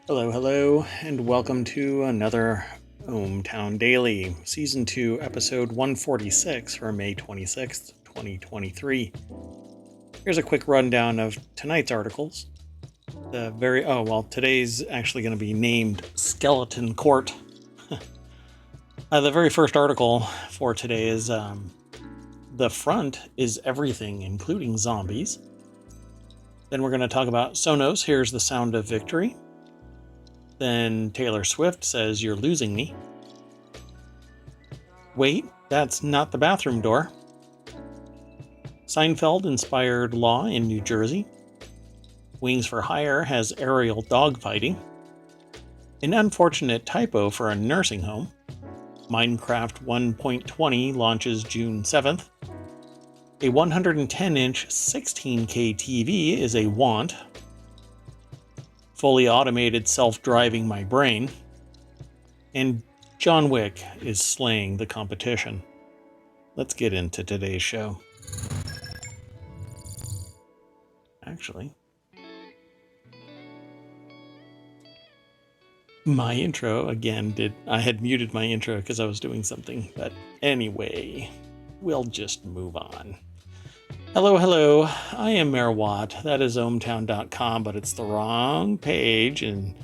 Hello, hello, and welcome to another ohmTown Daily, Season 2, Episode 146 for May 26th, 2023. Here's a quick rundown of tonight's articles. Today's actually going to be named Skeleton Court. The very first article for today is The Front is Everything, including Zombies. Then we're going to talk about Sonos, Here's the Sound of Victory. Then Taylor Swift says, "You're losing me." Wait, that's not the bathroom door. Seinfeld inspired law in New Jersey. Wings for Hire has aerial dogfighting. An unfortunate typo for a nursing home. Minecraft 1.20 launches June 7th. A 110-inch 16K TV is a want. Fully automated self-driving my brain. And John Wick is slaying the competition. Let's get into today's show. Actually, my intro again I had muted my intro because I was doing something, but anyway, we'll just move on. Hello, I am Mayor Watt. That is ohmTown.com, but it's the wrong page, and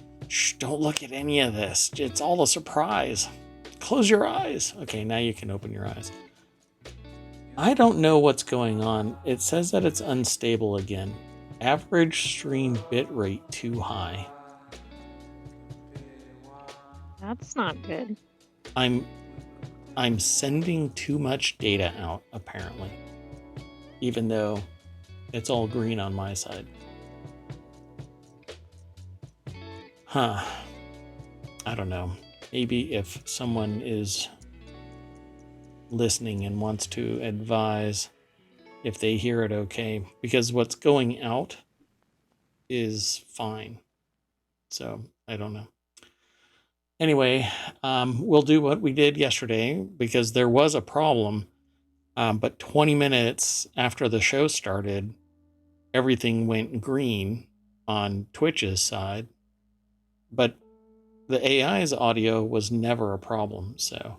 don't look at any of this. It's all a surprise. Close your eyes. Okay, now you can open your eyes. I don't know what's going on. It says that it's unstable again. Average stream bitrate too high. That's not good. I'm sending too much data out, apparently. Even though it's all green on my side. I don't know. Maybe if someone is listening and wants to advise if they hear it okay, because what's going out is fine. So I don't know. Anyway, we'll do what we did yesterday because there was a problem. But 20 minutes after the show started, everything went green on Twitch's side. But the AI's audio was never a problem. So,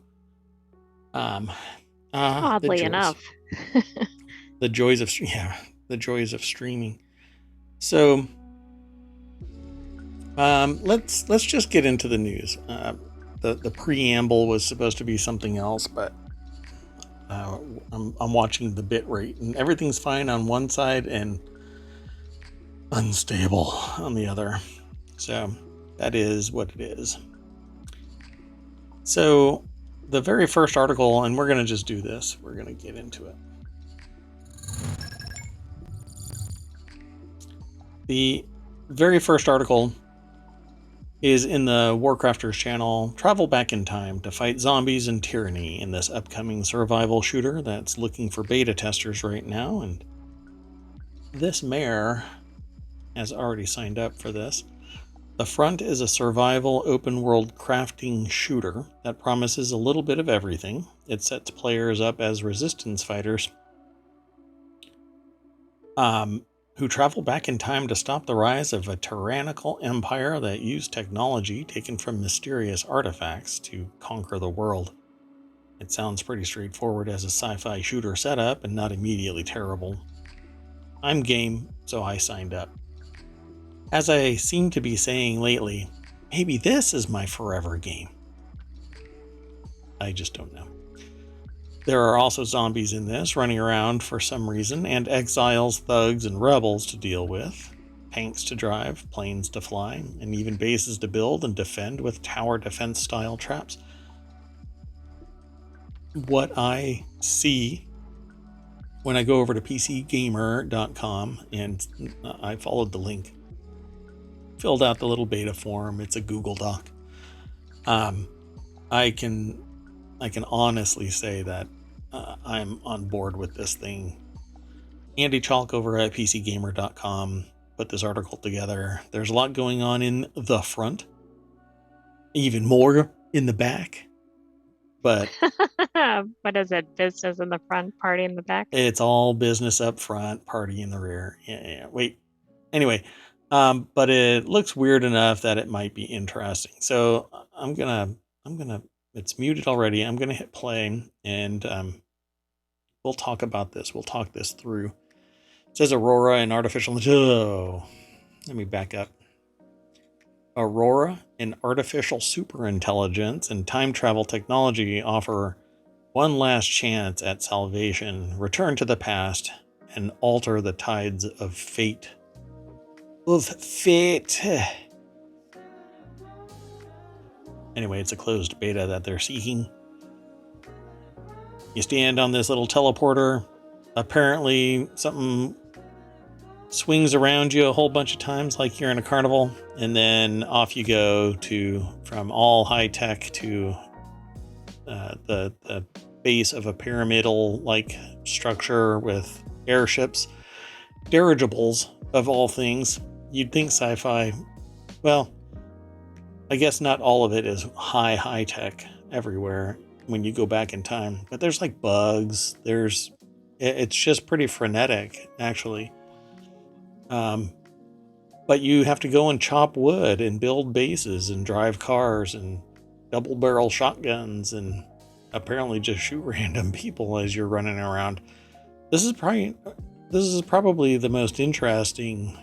Oddly enough. the joys of streaming. So, let's just get into the news. The preamble was supposed to be something else, but I'm watching the bit rate, and everything's fine on one side and unstable on the other. So that is what it is. So the very first article, and we're going to just do this. We're going to get into it. The very first article is in the Warcrafters channel. Travel back in time to fight zombies and tyranny in this upcoming survival shooter that's looking for beta testers right now. And this mayor has already signed up for this. The Front is a survival open world crafting shooter that promises a little bit of everything. It sets players up as resistance fighters who travel back in time to stop the rise of a tyrannical empire that used technology taken from mysterious artifacts to conquer the world. It sounds pretty straightforward as a sci-fi shooter setup and not immediately terrible. I'm game, so I signed up. As I seem to be saying lately, maybe this is my forever game. I just don't know. There are also zombies in this running around for some reason, and exiles, thugs, and rebels to deal with, tanks to drive, planes to fly, and even bases to build and defend with tower defense style traps. What I see when I go over to PCGamer.com, and I followed the link, filled out the little beta form, it's a Google Doc. I can honestly say that I'm on board with this thing. Andy Chalk over at PCGamer.com put this article together. There's a lot going on in the front, even more in the back. But what is it? Business in the front, party in the back? It's all business up front, party in the rear. Yeah. Wait. Anyway, But it looks weird enough that it might be interesting. So it's muted already. I'm gonna hit play, and we'll talk about this. We'll talk this through. It says Aurora and artificial. Oh, let me back up. Aurora and artificial superintelligence and time travel technology offer one last chance at salvation. Return to the past and alter the tides of fate. Of fate. Anyway, it's a closed beta that they're seeking. You stand on this little teleporter. Apparently, something swings around you a whole bunch of times like you're in a carnival, and then off you go from all high tech to the base of a pyramidal like structure with airships, dirigibles of all things. You'd think sci-fi. Well, I guess not all of it is high tech everywhere when you go back in time, but there's like bugs. It's just pretty frenetic actually. But you have to go and chop wood and build bases and drive cars and double barrel shotguns and apparently just shoot random people as you're running around. This is probably the most interesting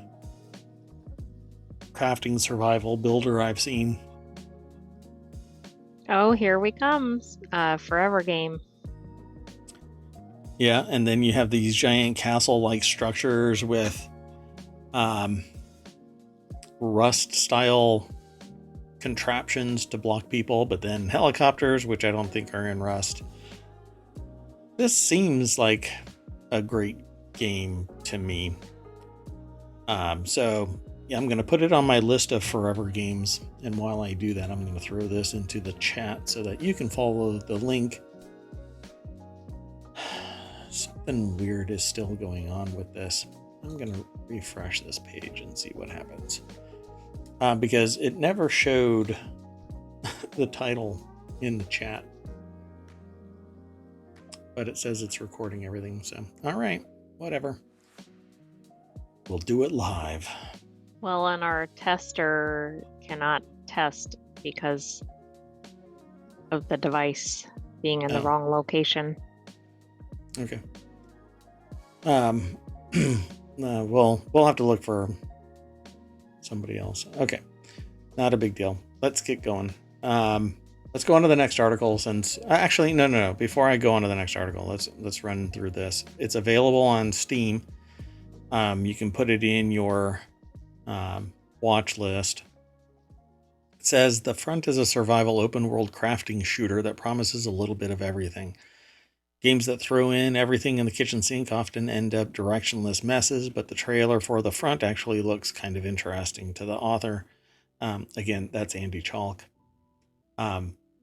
crafting survival builder I've seen. Oh, here we comes. Forever game. Yeah, and then you have these giant castle-like structures with Rust-style contraptions to block people, but then helicopters, which I don't think are in Rust. This seems like a great game to me. So yeah, I'm going to put it on my list of forever games, and while I do that, I'm going to throw this into the chat so that you can follow the link. Something weird is still going on with this. I'm going to refresh this page and see what happens. Because it never showed the title in the chat. But it says it's recording everything, so all right, whatever. We'll do it live. Well, and our tester cannot test because of the device being in the wrong location. Okay. We'll have to look for somebody else. Okay. Not a big deal. Let's get going. Let's go on to the next article since actually no. Before I go on to the next article, let's run through this. It's available on Steam. You can put it in your watch list. It says The Front is a survival open world crafting shooter that promises a little bit of everything. Games that throw in everything in the kitchen sink often end up directionless messes, but the trailer for The Front actually looks kind of interesting to the author. Again, that's Andy Chalk.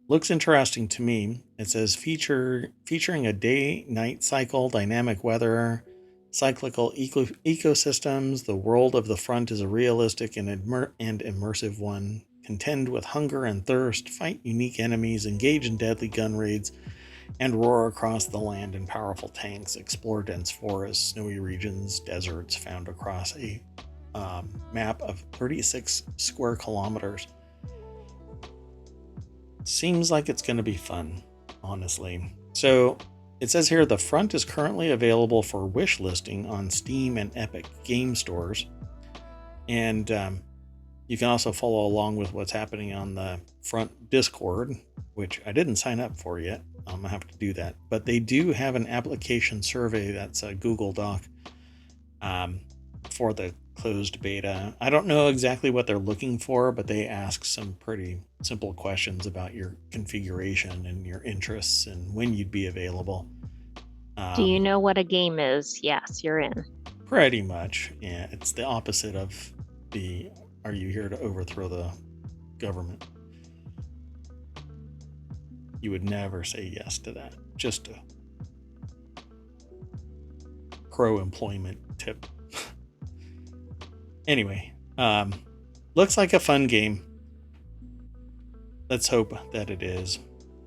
Looks interesting to me. It says featuring a day-night cycle, dynamic weather, cyclical ecosystems. The world of The Front is a realistic and immersive one. Contend with hunger and thirst, fight unique enemies, engage in deadly gun raids, and roar across the land in powerful tanks, explore dense forests, snowy regions, deserts found across a map of 36 square kilometers. Seems like it's going to be fun, honestly. So it says here The Front is currently available for wish listing on Steam and Epic Game Stores. And you can also follow along with what's happening on the Front Discord, which I didn't sign up for yet. I'm going to have to do that. But they do have an application survey that's a Google Doc for the closed beta. I don't know exactly what they're looking for, but they ask some pretty simple questions about your configuration and your interests and when you'd be available. Do you know what a game is? Yes, you're in. Pretty much. Yeah, it's the opposite of the are you here to overthrow the government? You would never say yes to that. Just a pro-employment tip. Anyway, looks like a fun game. Let's hope that it is.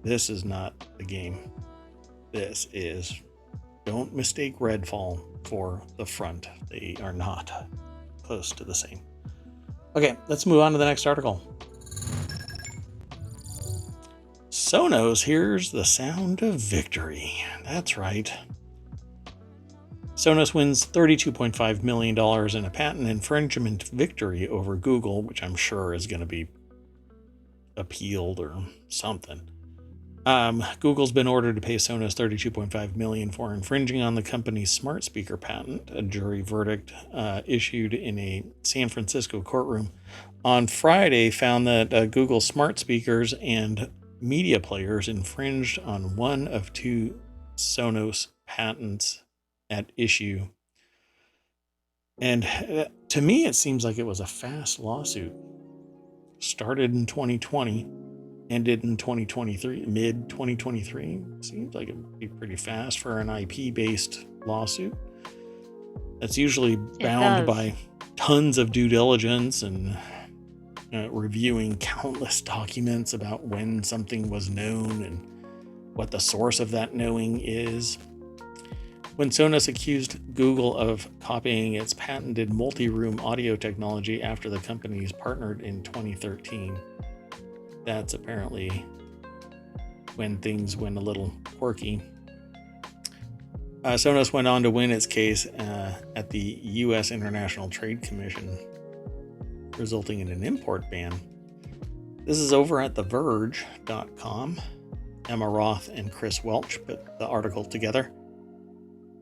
This is not a game. This is... Don't mistake Redfall for The Front. They are not close to the same. Okay, let's move on to the next article. Sonos hears the sound of victory. That's right. Sonos wins $32.5 million in a patent infringement victory over Google, which I'm sure is going to be appealed or something. Google's been ordered to pay Sonos $32.5 million for infringing on the company's smart speaker patent. A jury verdict issued in a San Francisco courtroom on Friday found that Google smart speakers and media players infringed on one of two Sonos patents at issue. And to me, it seems like it was a fast lawsuit. Started in 2020, ended in 2023, mid 2023. Seems like it would be pretty fast for an IP-based lawsuit. That's usually bound by tons of due diligence and reviewing countless documents about when something was known and what the source of that knowing is. When Sonos accused Google of copying its patented multi-room audio technology after the companies partnered in 2013, that's apparently when things went a little quirky. Sonos went on to win its case at the U.S. International Trade Commission, resulting in an import ban. This is over at TheVerge.com. Emma Roth and Chris Welch put the article together.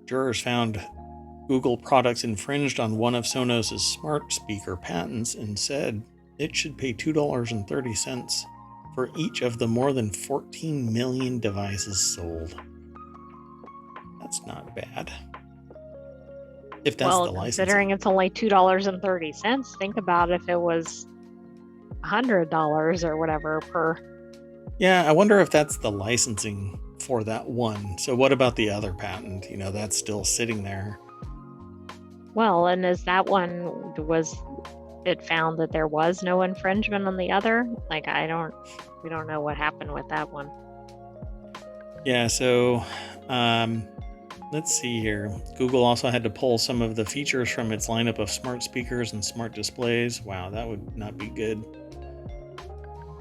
Jurors found Google products infringed on one of Sonos' smart speaker patents and said it should pay $2.30 for each of the more than 14 million devices sold. That's not bad. If that's the license. Considering it's only $2.30, think about if it was $100 or whatever per. Yeah, I wonder if that's the licensing for that one. So what about the other patent? That's still sitting there. Well, and is that one, was it found that there was no infringement on the other? We don't know what happened with that one. Yeah, so let's see here. Google also had to pull some of the features from its lineup of smart speakers and smart displays. Wow, that would not be good.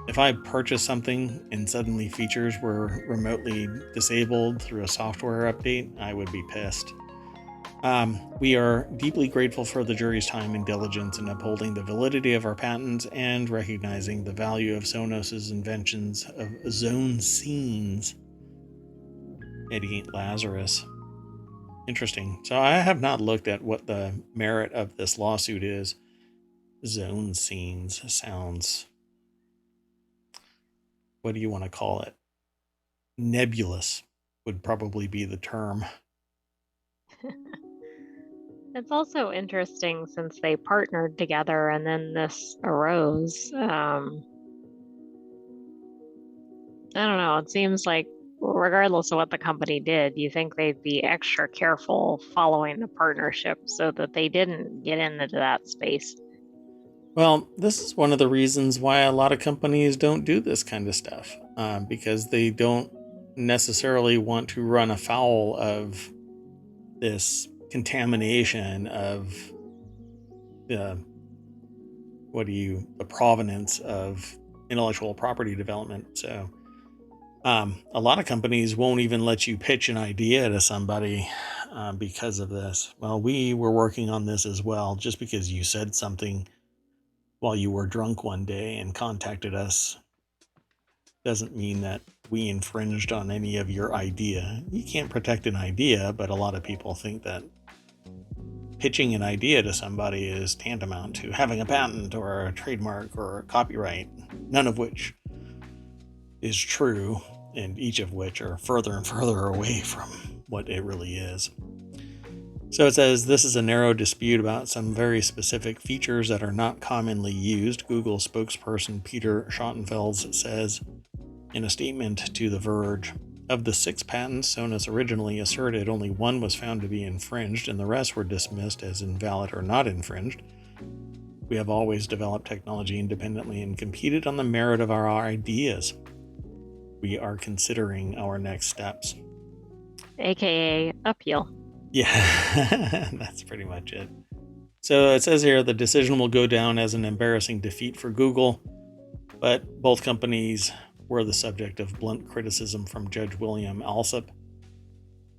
If I purchased something and suddenly features were remotely disabled through a software update, I would be pissed. We are deeply grateful for the jury's time and diligence in upholding the validity of our patents and recognizing the value of Sonos' inventions of zone scenes. Eddie Lazarus. Interesting. So I have not looked at what the merit of this lawsuit is. Zone scenes sounds... what do you want to call it? Nebulous would probably be the term. It's also interesting since they partnered together and then this arose. I don't know. It seems like regardless of what the company did, you think they'd be extra careful following the partnership so that they didn't get into that space. Well, this is one of the reasons why a lot of companies don't do this kind of stuff, because they don't necessarily want to run afoul of this contamination of the provenance of intellectual property development. So a lot of companies won't even let you pitch an idea to somebody because of this. Well, we were working on this as well. Just because you said something while you were drunk one day and contacted us doesn't mean that we infringed on any of your idea. You can't protect an idea, but a lot of people think that pitching an idea to somebody is tantamount to having a patent or a trademark or a copyright, none of which is true, and each of which are further and further away from what it really is. So it says, this is a narrow dispute about some very specific features that are not commonly used. Google spokesperson Peter Schottenfels says in a statement to The Verge, of the 6 patents Sonos originally asserted, only one was found to be infringed and the rest were dismissed as invalid or not infringed. We have always developed technology independently and competed on the merit of our ideas. We are considering our next steps. AKA appeal. Yeah, that's pretty much it. So it says here the decision will go down as an embarrassing defeat for Google, but both companies were the subject of blunt criticism from Judge William Alsup,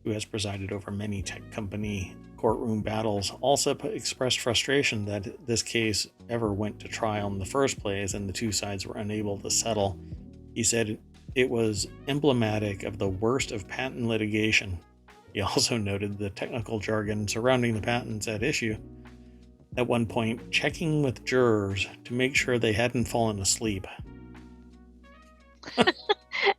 who has presided over many tech company courtroom battles. Alsup expressed frustration that this case ever went to trial in the first place and the two sides were unable to settle. He said it was emblematic of the worst of patent litigation. He also noted the technical jargon surrounding the patents at issue. At one point, checking with jurors to make sure they hadn't fallen asleep.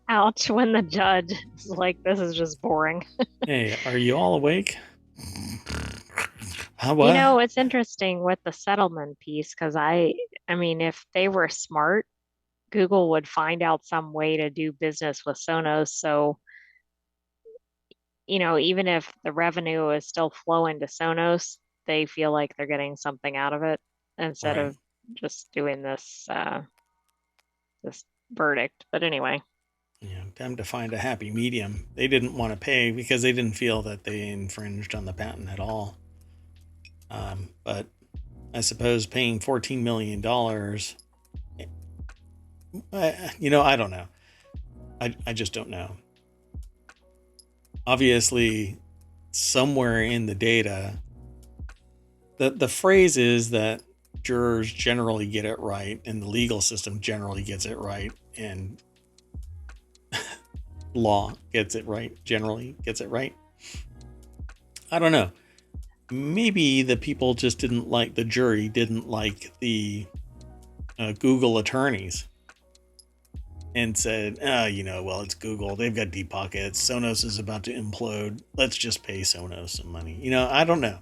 Ouch, when the judge is like, this is just boring. Hey, are you all awake? You What? know, it's interesting with the settlement piece because I mean, if they were smart, Google would find out some way to do business with Sonos. So, even if the revenue is still flowing to Sonos, they feel like they're getting something out of it instead Right. of just doing this verdict. But anyway, Time to find a happy medium. They didn't want to pay because they didn't feel that they infringed on the patent at all. But I suppose paying $14 million, I don't know. I just don't know. Obviously, somewhere in the data, the phrase is that jurors generally get it right, and the legal system generally gets it right, and law gets it right, generally gets it right. I don't know. Maybe the people just didn't like, the jury didn't like the Google attorneys and said, well, it's Google. They've got deep pockets. Sonos is about to implode. Let's just pay Sonos some money. I don't know.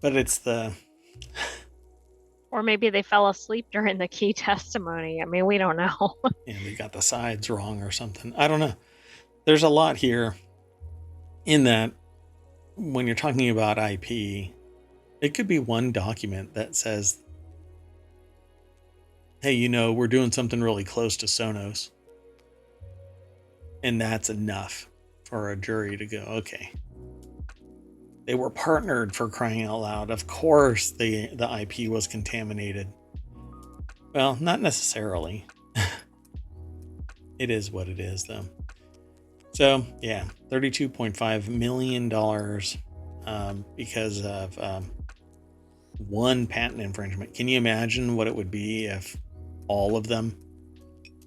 But it's or maybe they fell asleep during the key testimony. I mean, we don't know. they got the sides wrong or something. I don't know. There's a lot here in that when you're talking about IP, it could be one document that says, hey, we're doing something really close to Sonos. And that's enough for a jury to go, okay. They were partnered, for crying out loud. Of course the IP was contaminated. Well, not necessarily. It is what it is, though. So, yeah, $32.5 million because of one patent infringement. Can you imagine what it would be if all of them?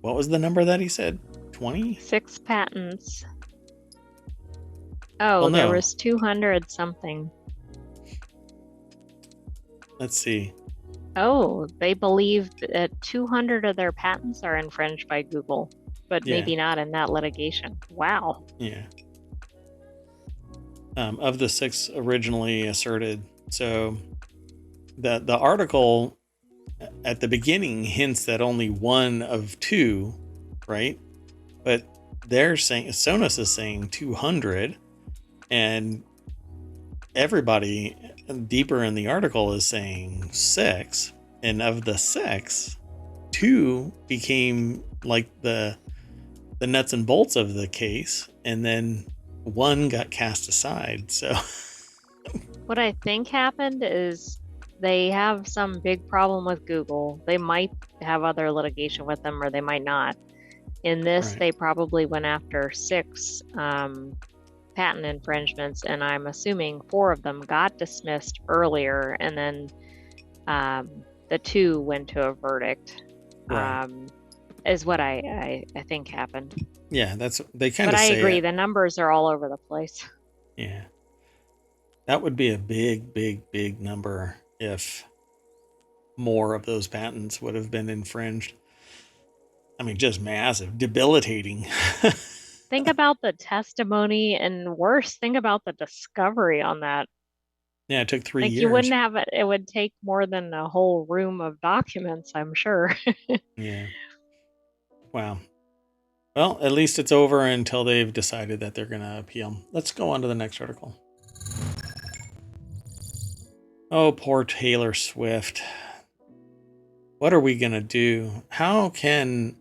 What was the number that he said? 20? 6 patents. Well, Oh, there no. was 200 something. Let's see. Oh, they believe that 200 of their patents are infringed by Google, but Yeah. maybe not in that litigation. Wow. Yeah. Of the 6 originally asserted. So the article at the beginning hints that only one of 2, right? But they're saying, Sonos is saying 200, and everybody deeper in the article is saying 6. And of the 6, 2 became like the nuts and bolts of the case, and then 1 got cast aside. So What I think happened is they have some big problem with Google. They might have other litigation with them, or they might not. In this, right. they probably went after 6 patent infringements, and I'm assuming 4 of them got dismissed earlier, and then the 2 went to a verdict. Right. Is what I think happened. Yeah, they kind But of I say agree, it. the numbers are all over the place. Yeah. That would be a big, big, big number if more of those patents would have been infringed. I mean, just massive, debilitating. Think about the testimony, and worse, think about the discovery on that. Yeah, it took 3 Like you years. wouldn't have it, it would take more than a whole room of documents, I'm sure. Yeah. Wow. Well, at least it's over until they've decided that they're going to appeal. Let's go on to the next article. Oh, poor Taylor Swift. What are we going to do? How can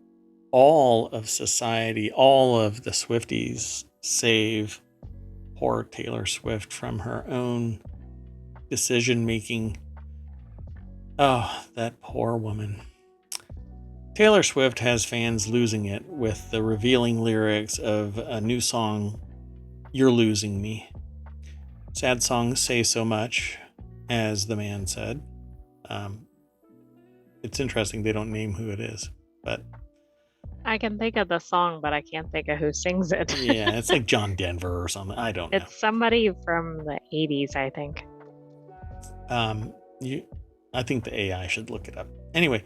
all of society, all of the Swifties, save poor Taylor Swift from her own decision making? Oh, that poor woman. Taylor Swift has fans losing it with the revealing lyrics of a new song, You're Losing Me. Sad songs say so much, as the man said. Um, it's interesting they don't name who it is, but I can think of the song, but I can't think of who sings it. yeah, it's like John Denver or something. I don't know. It's somebody from the 80s, I think. Um, you, I think the AI should look it up. Anyway,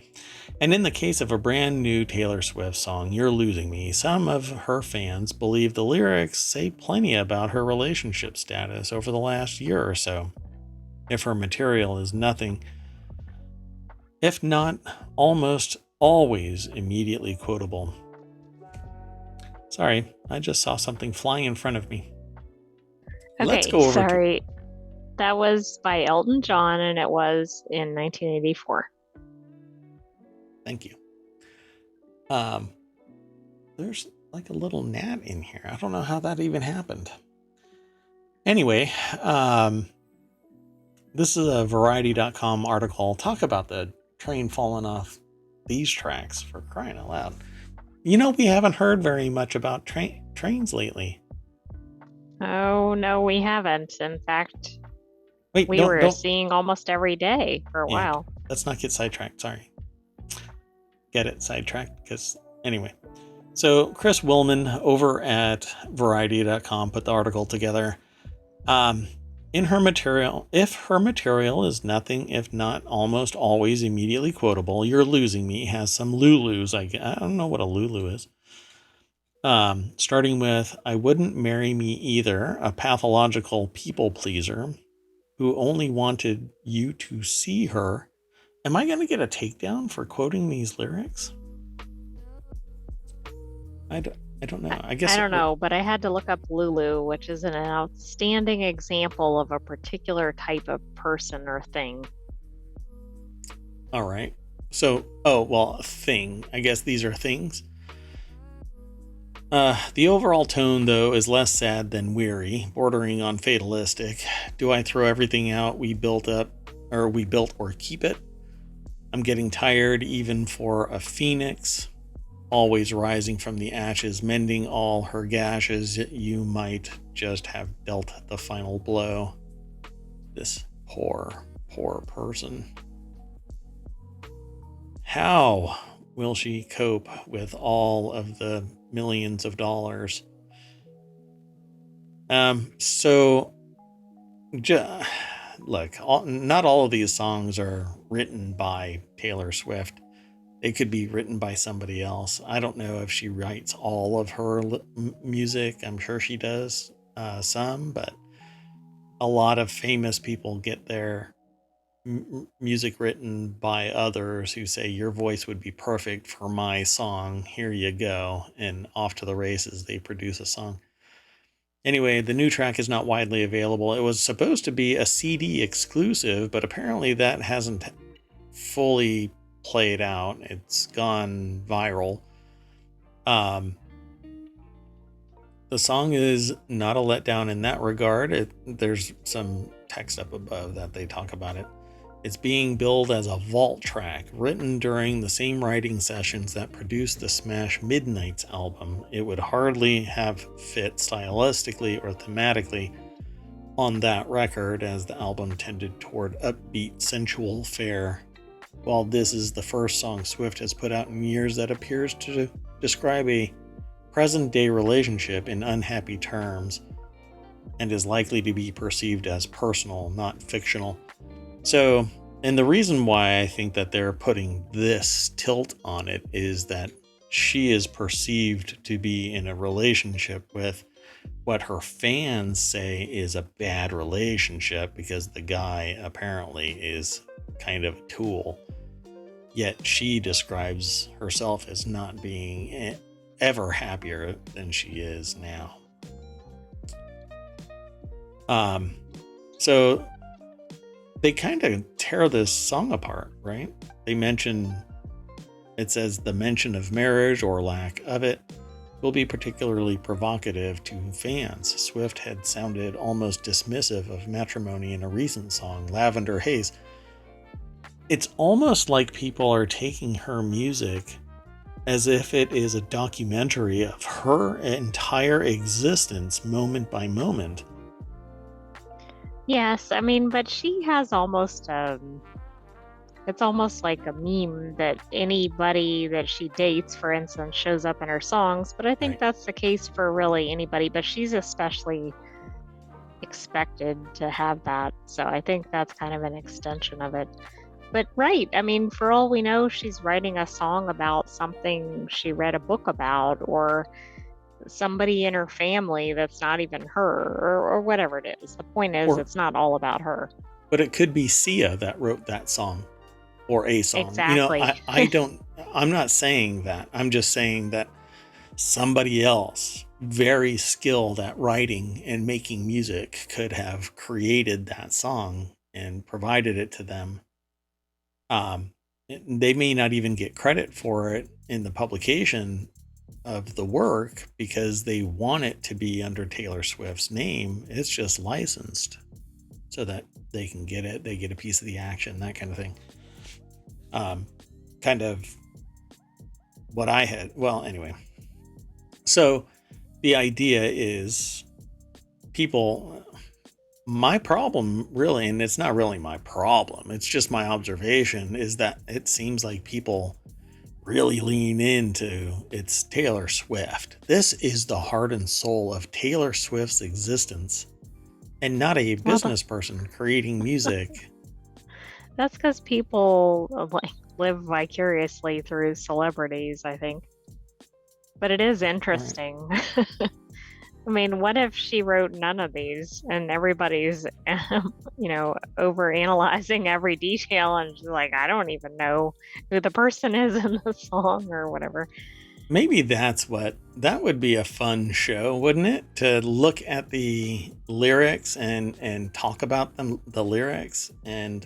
and in the case of a brand new Taylor Swift song, You're Losing Me, some of her fans believe the lyrics say plenty about her relationship status over the last year or so. If her material is nothing, if not almost always immediately quotable. Sorry, I just saw something flying in front of me. Let's Okay, go over to. sorry. That was by Elton John, and it was in 1984. Thank you. Um, there's like a little gnat in here. I don't know how that even happened. Anyway, this is a Variety.com article. Talk about the train falling off these tracks, for crying out loud. You know, we haven't heard very much about trains lately. Oh, no, we haven't. In fact, Wait, we were don't. seeing almost every day for a Yeah, while. let's not get sidetracked. Sorry. Get it sidetracked because anyway. So Chris Willman over at Variety.com put the article together. In her material, if her material is nothing if not almost always immediately quotable, You're Losing Me has some Lulus. I don't know what a Lulu is. Starting with I Wouldn't Marry Me Either, a pathological people pleaser who only wanted you to see her. Am I going to get a takedown for quoting these lyrics? I don't know. I I guess don't know, but I had to look up Lulu, which is an outstanding example of a particular type of person or thing. All right. So, thing. I guess these are things. The overall tone, though, is less sad than weary, bordering on fatalistic. Do I throw everything out we built or keep it? I'm getting tired even for a phoenix, always rising from the ashes, mending all her gashes. You might just have dealt the final blow. This poor, poor person. How will she cope with all of the millions of dollars? So, look, not all of these songs are written by Taylor Swift. They could be written by somebody else. I don't know if she writes all of her music. I'm sure she does some, but a lot of famous people get their music written by others who say your voice would be perfect for my song. Here you go. And off to the races, they produce a song. Anyway, the new track is not widely available. It was supposed to be a CD exclusive, but apparently that hasn't fully played out. It's gone viral. The song is not a letdown in that regard. There's some text up above that they talk about it. It's being billed as a vault track, written during the same writing sessions that produced the smash Midnight's album. It would hardly have fit stylistically or thematically on that record, as the album tended toward upbeat, sensual fare, while this is the first song Swift has put out in years that appears to describe a present-day relationship in unhappy terms and is likely to be perceived as personal, not fictional. So, and the reason why I think that they're putting this tilt on it is that she is perceived to be in a relationship with what her fans say is a bad relationship because the guy apparently is kind of a tool. Yet she describes herself as not being ever happier than she is now. So they kind of tear this song apart, right? It says the mention of marriage or lack of it will be particularly provocative to fans. Swift had sounded almost dismissive of matrimony in a recent song, Lavender Haze. It's almost like people are taking her music as if it is a documentary of her entire existence, moment by moment. Yes, I mean, but she has almost it's almost like a meme that anybody that she dates, for instance, shows up in her songs. But I think Right. that's the case for really anybody, but she's especially expected to have that. So I think that's kind of an extension of it. But right, I mean, for all we know, she's writing a song about something she read a book about, or somebody in her family that's not even her, or whatever it is. The point is, Or, it's not all about her. but it could be Sia that wrote that song or a song. Exactly. I don't, I'm not saying that. I'm just saying that somebody else very skilled at writing and making music could have created that song and provided it to them. Um, they may not even get credit for it in the publication of the work because they want it to be under Taylor Swift's name. It's just licensed so that they can get it. They get a piece of the action, that kind of thing. Um, kind of what I had. Well, anyway. So the idea is people, my problem really, and it's not really my problem, it's just my observation, is that it seems like people really lean into it's Taylor Swift. This is the heart and soul of Taylor Swift's existence and not a Well, business person creating music. that's because people like live vicariously through celebrities, I think. But it is Right. interesting. I mean, what if she wrote none of these and everybody's, over analyzing every detail and she's like, I don't even know who the person is in the song or whatever. Maybe that would be a fun show, wouldn't it? To look at the lyrics and talk about them, the lyrics, and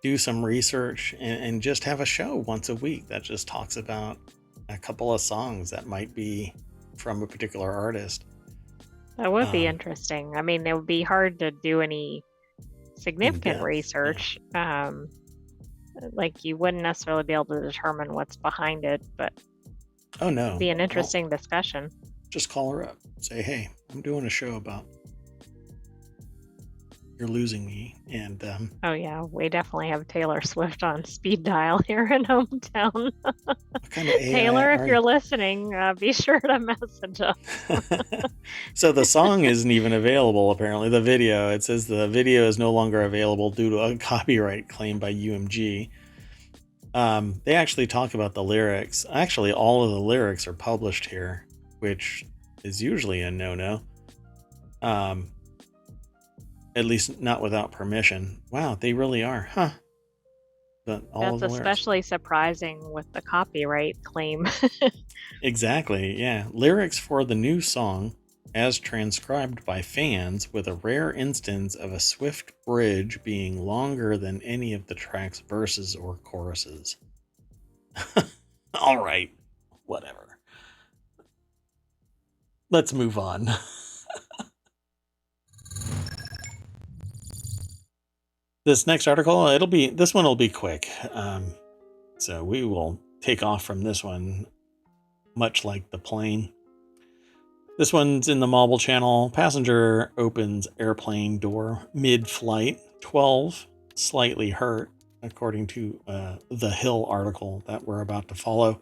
do some research and just have a show once a week that just talks about a couple of songs that might be from a particular artist. That would be Um, interesting. I mean, it would be hard to do any in significant depth. Yeah. research. Like you wouldn't necessarily be able to determine what's behind it, but Oh it'd no. be an Well, interesting discussion. just call her up. Say, hey, I'm doing a show about You're Losing Me, and Oh yeah, we definitely have Taylor Swift on speed dial here in ohmTown. what kind of AI Taylor, if are you're you? listening, be sure to message us. So the song isn't even available. Apparently, the video. It says the video is no longer available due to a copyright claim by UMG. They actually talk about the lyrics. Actually, all of the lyrics are published here, which is usually a no-no. Um, at least not without permission. Wow, they really are, huh? All of That's the lyrics. especially surprising with the copyright claim. Exactly, yeah. Lyrics for the new song, as transcribed by fans, with a rare instance of a Swift bridge being longer than any of the track's verses or choruses. All right, whatever. Let's move on. This next article, this one will be quick. So we will take off from this one, much like the plane. This one's in the Mobile Channel. Passenger opens airplane door mid-flight. 12 slightly hurt, according to the Hill article that we're about to follow.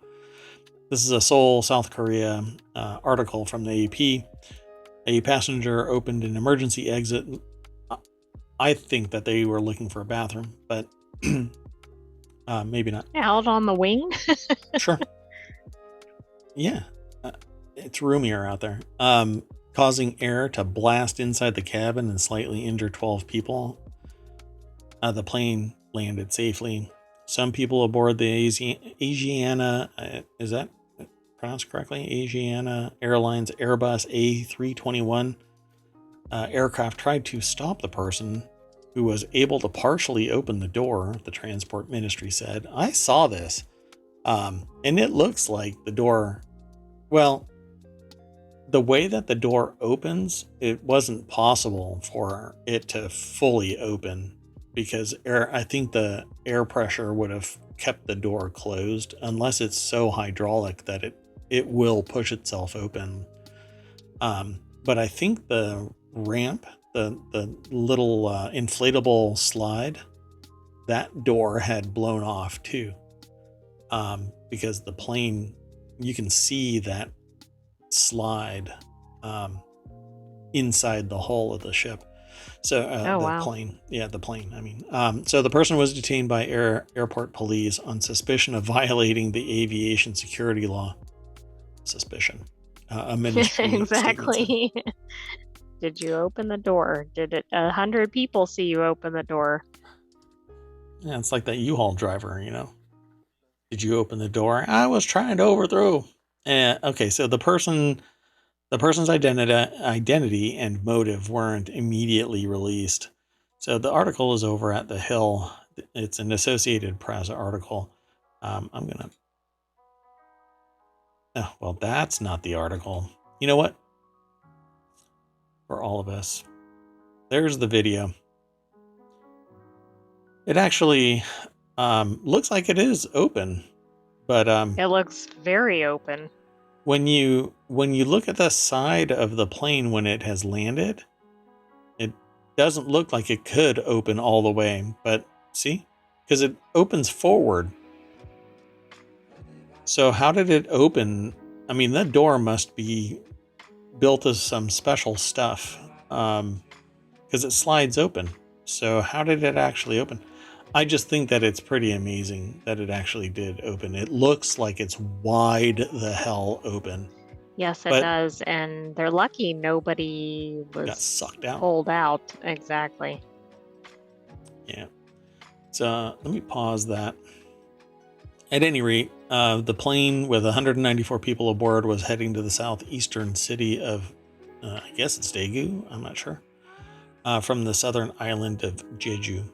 This is a Seoul, South Korea article from the AP. A passenger opened an emergency exit. I think that they were looking for a bathroom, but maybe not. Out on the wing. Sure. Yeah. It's roomier out there. Causing air to blast inside the cabin and slightly injure 12 people. The plane landed safely. Some people aboard the Asiana, is that pronounced correctly? Asiana Airlines Airbus A321 aircraft tried to stop the person who was able to partially open the door, the transport ministry said. I saw this. And it looks like the door, well, the way that the door opens, it wasn't possible for it to fully open. because I think the air pressure would have kept the door closed unless it's so hydraulic that it will push itself open. But I think the ramp, the little inflatable slide, that door had blown off too, because the plane, you can see that slide inside the hull of the ship. So Oh, the wow. plane, yeah, the plane. I mean, so the person was detained by airport police on suspicion of violating the aviation security law. Suspicion. A ministry statement said. Exactly. Did you open the door? Did 100 people see you open the door? Yeah, it's like that U-Haul driver, you know. Did you open the door? I was trying to overthrow. Okay, so the person's identity and motive weren't immediately released. So the article is over at The Hill. It's an Associated Press article. I'm gonna. Oh, well, that's not the article. You know what? For all of us, there's the video. It actually looks like it is open, but It looks very open. when you look at the side of the plane when it has landed, it doesn't look like it could open all the way. But see, because it opens forward. So how did it open? I mean, that door must be built as some special stuff, because it slides open. So how did it actually open? I just think that it's pretty amazing that it actually did open. It looks like it's wide the hell open, Yes, it but does. And they're lucky nobody got was sucked out. pulled out. Exactly. Yeah. So let me pause that. At any rate, the plane with 194 people aboard was heading to the southeastern city of, I guess it's Daegu, I'm not sure, from the southern island of Jeju.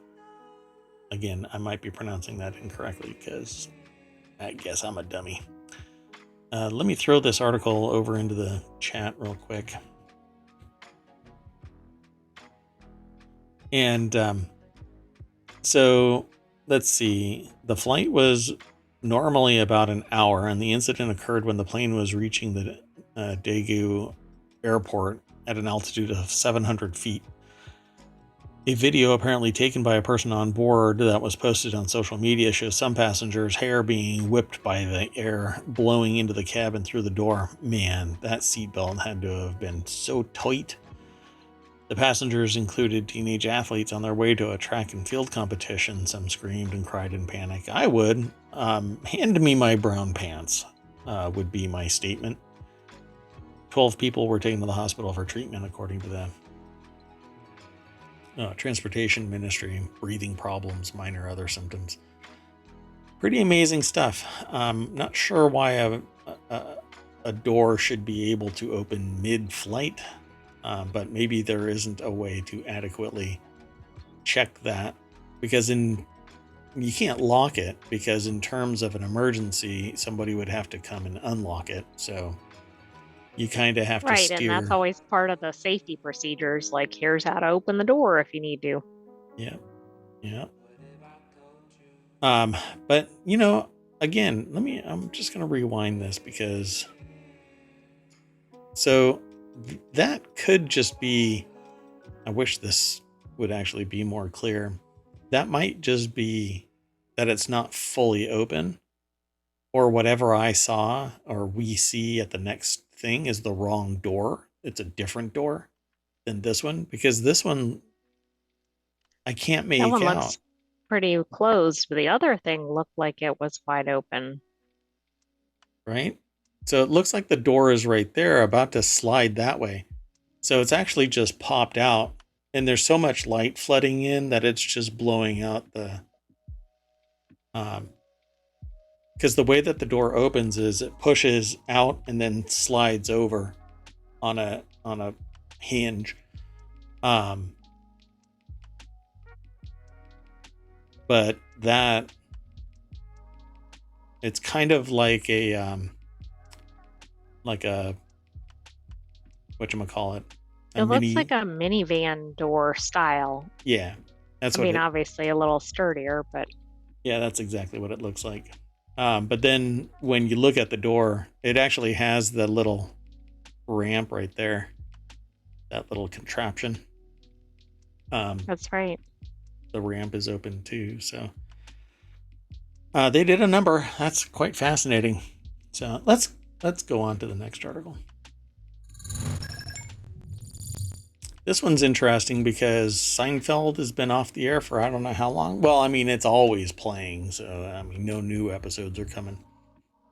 Again, I might be pronouncing that incorrectly because I guess I'm a dummy. Let me throw this article over into the chat real quick. And so let's see. The flight was normally about an hour, and the incident occurred when the plane was reaching the Daegu airport at an altitude of 700 feet. A video apparently taken by a person on board that was posted on social media shows some passengers' hair being whipped by the air blowing into the cabin through the door. Man, that seatbelt had to have been so tight. The passengers included teenage athletes on their way to a track and field competition. Some screamed and cried in panic. I would. Hand me my brown pants, would be my statement. 12 people were taken to the hospital for treatment, according to the Transportation Ministry. Breathing problems, minor other symptoms. Pretty amazing stuff. Not sure why a door should be able to open mid-flight, but maybe there isn't a way to adequately check that, because you can't lock it, because in terms of an emergency, somebody would have to come and unlock it. So you kind of have to Right. And that's steer. always part of the safety procedures. Like, here's how to open the door if you need to. Yeah. Yeah. But again, I'm just going to rewind this because so that could just be, I wish this would actually be more clear. That might just be that it's not fully open, or whatever I saw or we see at the next thing is the wrong door. It's a different door than this one, because this one I can't That make one out, looks pretty closed, but the other thing looked like it was wide open. right? So it looks like the door is right there, about to slide that way. So it's actually just popped out, and there's so much light flooding in that it's just blowing out the because the way that the door opens is it pushes out and then slides over on a hinge. Um, but that it's kind of like a whatchamacallit, a It looks like mini, a minivan door style. yeah. That's I what mean, it. obviously a little sturdier, but Yeah, that's exactly what it looks like. But then when you look at the door, it actually has the little ramp right there, that little contraption. Um, that's right. the ramp is open too. So they did a number. That's quite fascinating. So let's go on to the next article. This one's interesting because Seinfeld has been off the air for I don't know how long. Well, I mean, it's always playing, so I mean, no new episodes are coming.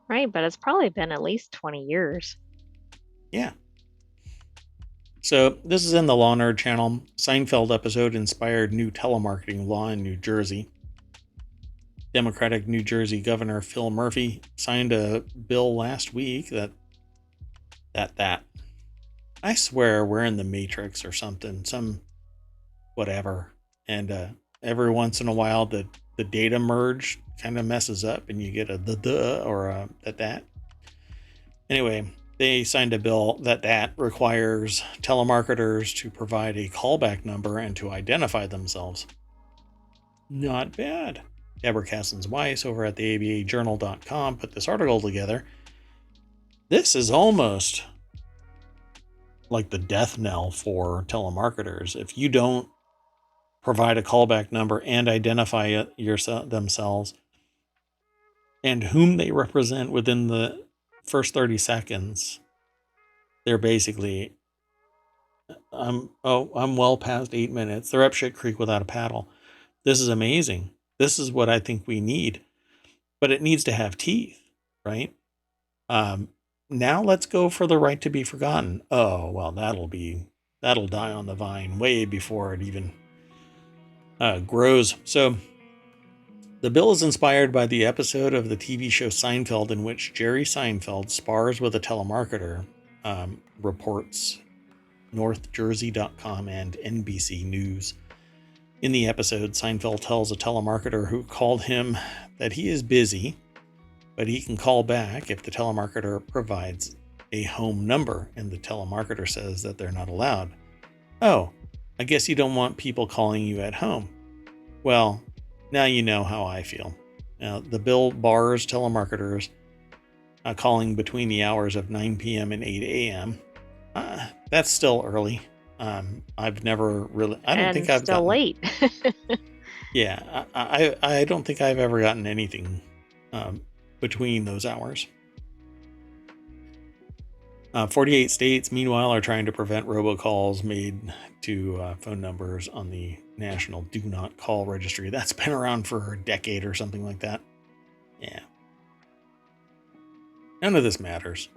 Right, but it's probably been at least 20 years. Yeah. So this is in the Law Nerd channel. Seinfeld episode inspired new telemarketing law in New Jersey. Democratic New Jersey Governor Phil Murphy signed a bill last week that I swear we're in the Matrix or something, some whatever. And every once in a while, the data merge kind of messes up, and you get a the or a that. Anyway, they signed a bill that requires telemarketers to provide a callback number and to identify themselves. Not bad. Deborah Cassens Weiss over at the ABAjournal.com put this article together. This is almost like the death knell for telemarketers. If you don't provide a callback number and identify themselves and whom they represent within the first 30 seconds, they're basically, I'm well past 8 minutes. They're up shit creek without a paddle. This is amazing. This is what I think we need, but it needs to have teeth, right? Um, Now let's go for the right to be forgotten. Oh, well, that'll die on the vine way before it even grows. So the bill is inspired by the episode of the TV show Seinfeld in which Jerry Seinfeld spars with a telemarketer, reports NorthJersey.com and NBC News. In the episode, Seinfeld tells a telemarketer who called him that he is busy, but he can call back if the telemarketer provides a home number, and the telemarketer says that they're not allowed. Oh, I guess you don't want people calling you at home. Well, now you know how I feel. Now, the bill bars telemarketers calling between the hours of 9 p.m. and 8 a.m. That's still early. I've never really, I don't think And I've still gotten, late. yeah, I don't think I've ever gotten anything between those hours. 48 states, meanwhile, are trying to prevent robocalls made to phone numbers on the National Do Not Call Registry. That's been around for a decade or something like that. Yeah. None of this matters.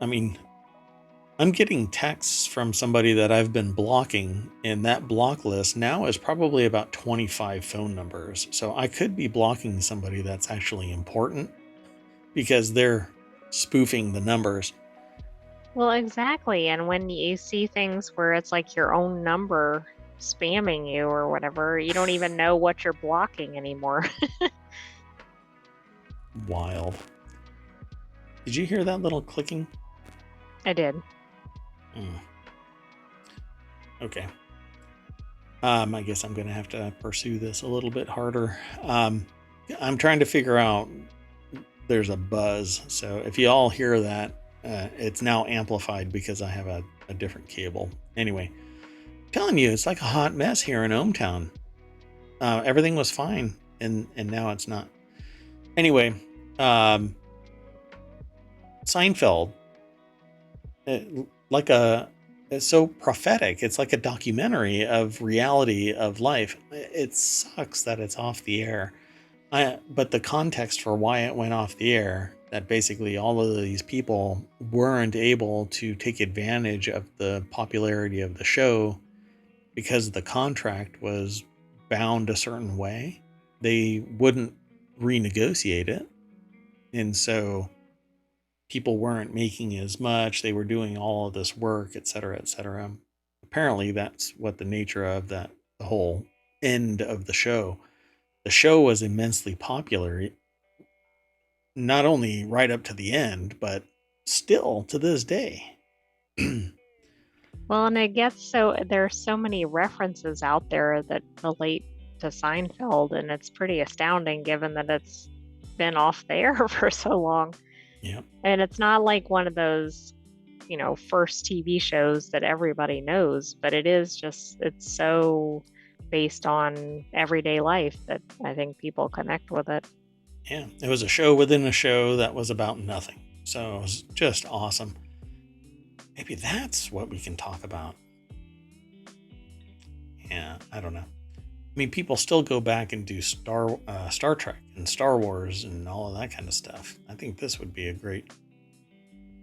I mean, I'm getting texts from somebody that I've been blocking, and that block list now is probably about 25 phone numbers. So I could be blocking somebody that's actually important because they're spoofing the numbers. Well, exactly. And when you see things where it's like your own number spamming you or whatever, you don't even know what you're blocking anymore. Wild. Did you hear that little clicking? I did. Okay. I guess I'm going to have to pursue this a little bit harder. I'm trying to figure out, there's a buzz. So if you all hear that, it's now amplified because I have a different cable. Anyway, I'm telling you, it's like a hot mess here in ohmTown. Everything was fine, and now it's not. Anyway, Seinfeld, like it's so prophetic. It's like a documentary of reality of life. It sucks that it's off the air. But the context for why it went off the air, that basically all of these people weren't able to take advantage of the popularity of the show because the contract was bound a certain way. They wouldn't renegotiate it. And so people weren't making as much. They were doing all of this work, et cetera, et cetera. Apparently, that's what the nature of the whole end of the show. The show was immensely popular, not only right up to the end, but still to this day. Well, and it gets so there's so many references out there that relate to Seinfeld, and it's pretty astounding given that it's been off the air for so long. Yeah. And it's not like one of those, first TV shows that everybody knows, but it is just, it's so based on everyday life that I think people connect with it. Yeah. It was a show within a show that was about nothing. So it was just awesome. Maybe that's what we can talk about. Yeah, I don't know. I mean, people still go back and do Star Trek and Star Wars and all of that kind of stuff. I think this would be a great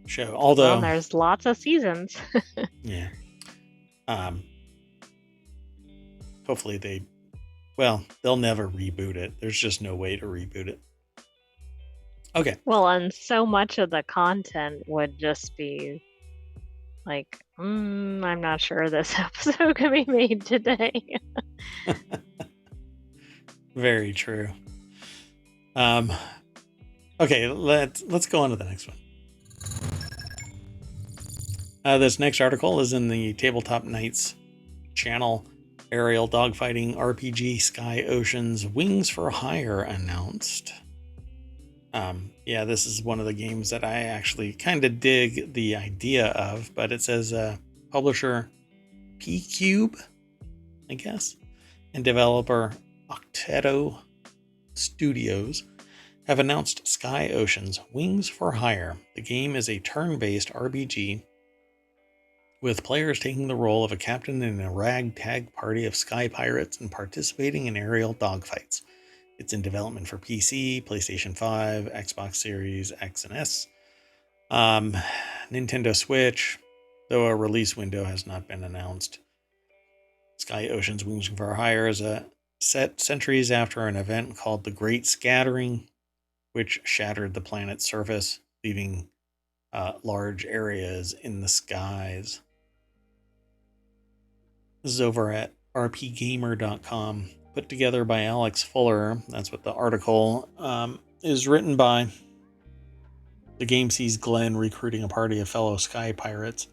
show. Well, and Although, there's lots of seasons. yeah, um, hopefully well, they'll never reboot it. There's just no way to reboot it. Okay. Well, and so much of the content would just be like, I'm not sure this episode can be made today. Very true. Um, okay, let's go on to the next one. This next article is in the Tabletop Nights channel. Aerial dogfighting RPG Sky Ocean's Wings for Hire announced. Yeah, this is one of the games that I actually kind of dig the idea of, but it says publisher P-Cube, I guess, and developer Octeto Studios have announced Sky Ocean's Wings for Hire. The game is a turn-based RPG with players taking the role of a captain in a ragtag party of sky pirates and participating in aerial dogfights. It's in development for PC, PlayStation 5, Xbox Series X and S, Nintendo Switch, though a release window has not been announced. Sky Ocean's Wings for Hire is set centuries after an event called the Great Scattering, which shattered the planet's surface, leaving large areas in the skies. This is over at rpgamer.com, put together by Alex Fuller. That's what the article is written by. The game sees Glenn recruiting a party of fellow sky pirates,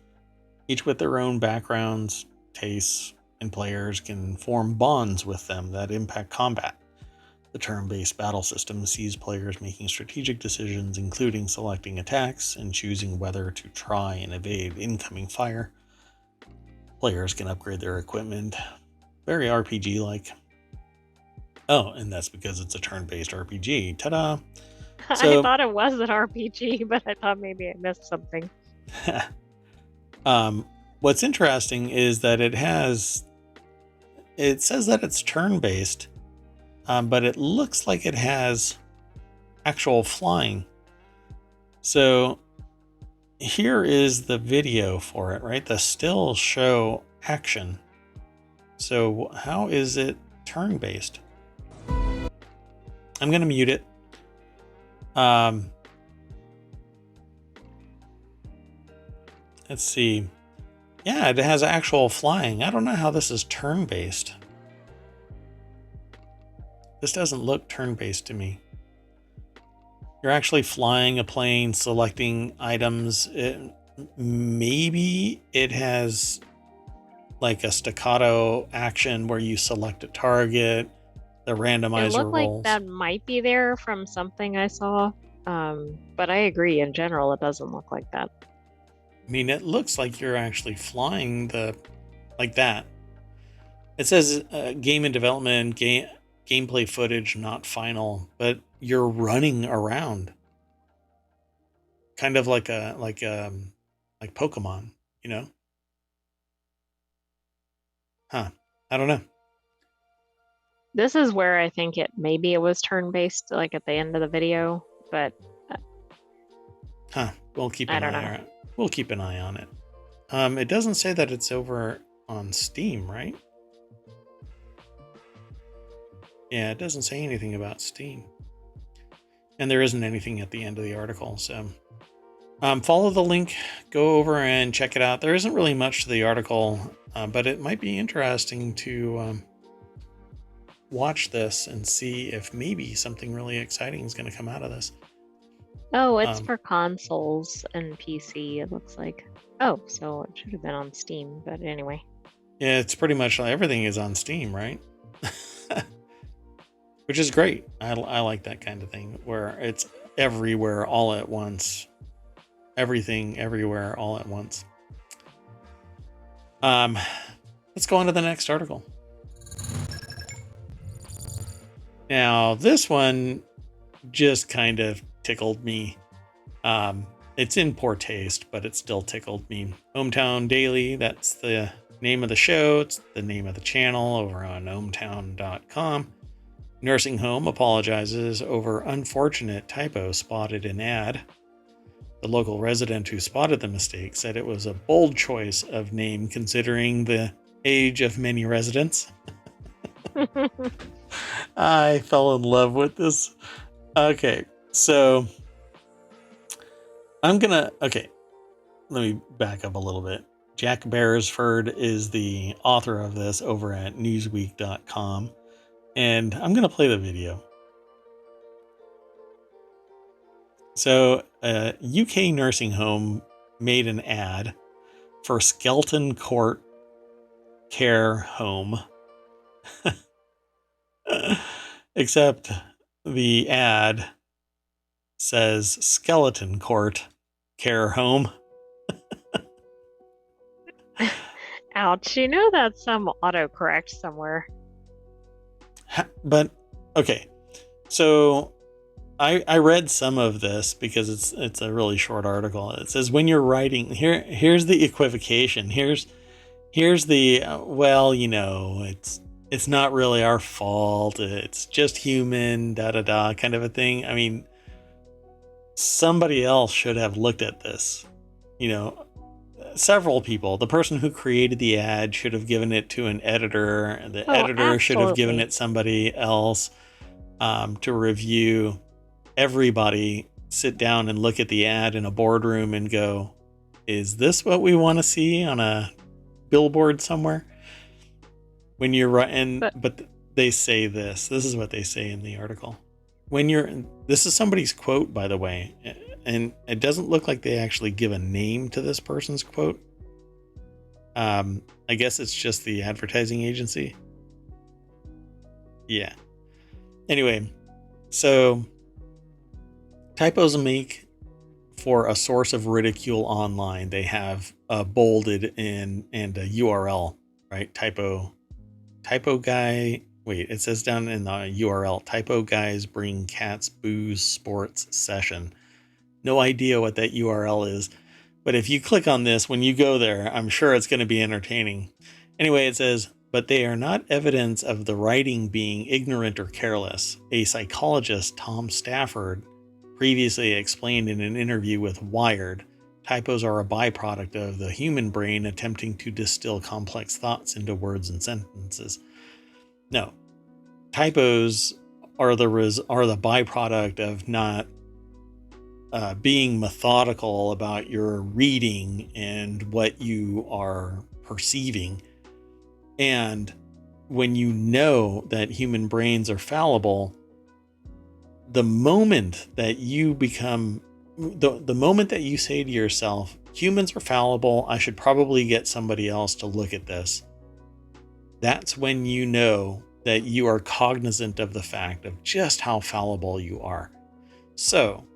each with their own backgrounds, tastes, and players can form bonds with them that impact combat. The turn-based battle system sees players making strategic decisions, including selecting attacks and choosing whether to try and evade incoming fire. Players can upgrade their equipment. Very RPG-like. Oh, and that's because it's a turn-based RPG. Ta-da! I So, thought it was an RPG, but I thought maybe I missed something. what's interesting is that it says that it's turn-based, but it looks like it has actual flying. So here is the video for it, right? The still show action. So how is it turn-based? I'm going to mute it. Let's see. Yeah, it has actual flying. I don't know how this is turn-based. This doesn't look turn-based to me. You're actually flying a plane, selecting items. Maybe it has like a staccato action where you select a target, the It randomizer looked like rolls. that might be there from something I saw. But I agree, in general, it doesn't look like that. I mean, it looks like you're actually flying like that. It says game in development, gameplay footage not final, but you're running around, kind of like Pokemon, you know? Huh? I don't know. This is where I think maybe it was turn-based, like at the end of the video, but Huh? We'll keep I an don't eye know. on it. We'll keep an eye on it. It doesn't say that it's over on Steam, right? Yeah, it doesn't say anything about Steam. And there isn't anything at the end of the article, so follow the link, go over and check it out. There isn't really much to the article, but it might be interesting to watch this and see if maybe something really exciting is going to come out of this. Oh, it's Um, for consoles and PC, it looks like. Oh, so it should have been on Steam, but anyway. yeah, it's pretty much like everything is on Steam, right? Which is great. I like that kind of thing where it's everywhere all at once. Everything everywhere all at once. Um, let's go on to the next article. Now, this one just kind of tickled me. It's in poor taste, but it still tickled me. ohmTown Daily, that's the name of the show. It's the name of the channel over on ohmTown.com. Nursing home apologizes over unfortunate typo spotted in ad. The local resident who spotted the mistake said it was a bold choice of name considering the age of many residents. I fell in love with this. Okay, so okay, let me back up a little bit. Jack Beresford is the author of this over at newsweek.com, and I'm going to play the video. So, a UK nursing home made an ad for Skelton Court Care Home. Except the ad says Skeleton Court Care Home. Ouch, you know that's some autocorrect somewhere. But okay, so I read some of this because it's a really short article. It says when you're writing here's the equivocation. Here's the well, it's not really our fault. It's just human, da da da, kind of a thing. I mean, somebody else should have looked at this. Several people. The person who created the ad should have given it to an editor. The Oh, editor should have given absolutely. it somebody else to review. Everybody sit down and look at the ad in a boardroom and go, is this what we want to see on a billboard somewhere? When you're right, But but they say this. This is what they say in the article. This is somebody's quote, by the way, and it doesn't look like they actually give a name to this person's quote. I guess it's just the advertising agency. Yeah. Anyway, so typos make for a source of ridicule online. They have bolded and a URL, right? Typo guy. Wait, it says down in the URL, typo guys bring cats booze sports session. No idea what that URL is, but if you click on this, when you go there, I'm sure it's going to be entertaining. Anyway, it says, but they are not evidence of the writing being ignorant or careless. A psychologist, Tom Stafford, previously explained in an interview with Wired, typos are a byproduct of the human brain attempting to distill complex thoughts into words and sentences. No, typos are the byproduct of not being methodical about your reading and what you are perceiving. And when you know that human brains are fallible, the moment that you become the moment that you say to yourself, humans are fallible, I should probably get somebody else to look at this, that's when you know that you are cognizant of the fact of just how fallible you are. So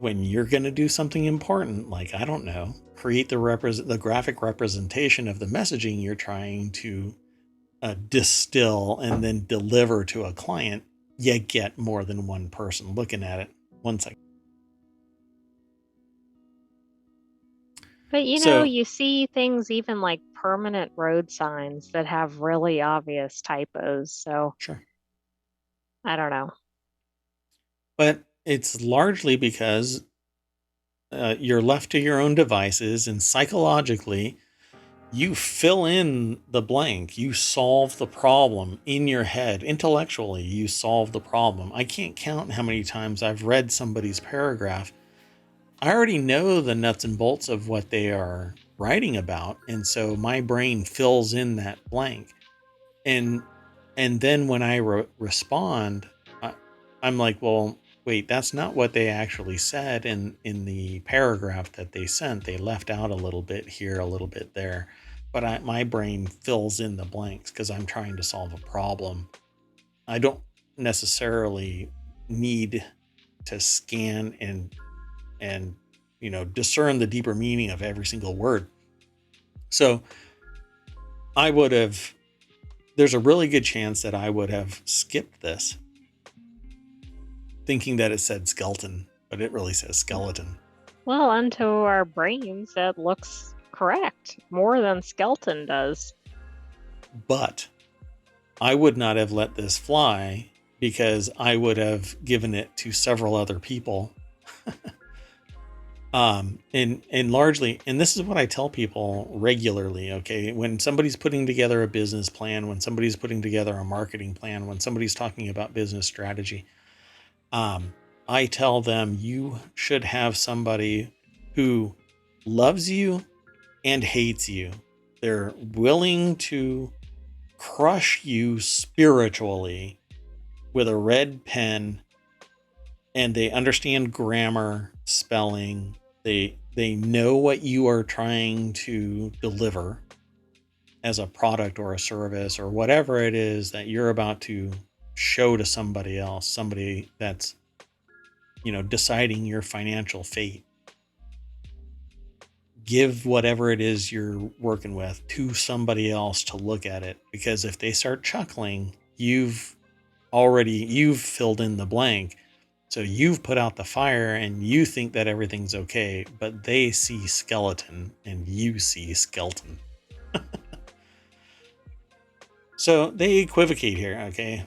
when you're going to do something important, like, I don't know, create the graphic representation of the messaging you're trying to distill and then deliver to a client, you get more than one person looking at it. 1 second. But So, you see things even like permanent road signs that have really obvious typos. So sure. I don't know. But it's largely because you're left to your own devices, and psychologically, you fill in the blank. You solve the problem in your head. Intellectually, you solve the problem. I can't count how many times I've read somebody's paragraph. I already know the nuts and bolts of what they are writing about, and so my brain fills in that blank. And then when I respond, I'm like, well, wait, that's not what they actually said in the paragraph that they sent. They left out a little bit here, a little bit there. But my brain fills in the blanks because I'm trying to solve a problem. I don't necessarily need to scan and discern the deeper meaning of every single word. So I would have, there's a really good chance that I would have skipped this, thinking that it said skeleton, but it really says skeleton. Well, unto our brains, that looks correct. More than skeleton does. But I would not have let this fly because I would have given it to several other people. And largely, and this is what I tell people regularly, okay? When somebody's putting together a business plan, when somebody's putting together a marketing plan, when somebody's talking about business strategy, I tell them you should have somebody who loves you and hates you. They're willing to crush you spiritually with a red pen, and they understand grammar, spelling. They know what you are trying to deliver as a product or a service or whatever it is that you're about to show to somebody else, somebody that's deciding your financial fate. Give whatever it is you're working with to somebody else to look at it, because if they start chuckling, you've filled in the blank. So you've put out the fire and you think that everything's okay, but they see skeleton and you see skeleton. So they equivocate here, okay?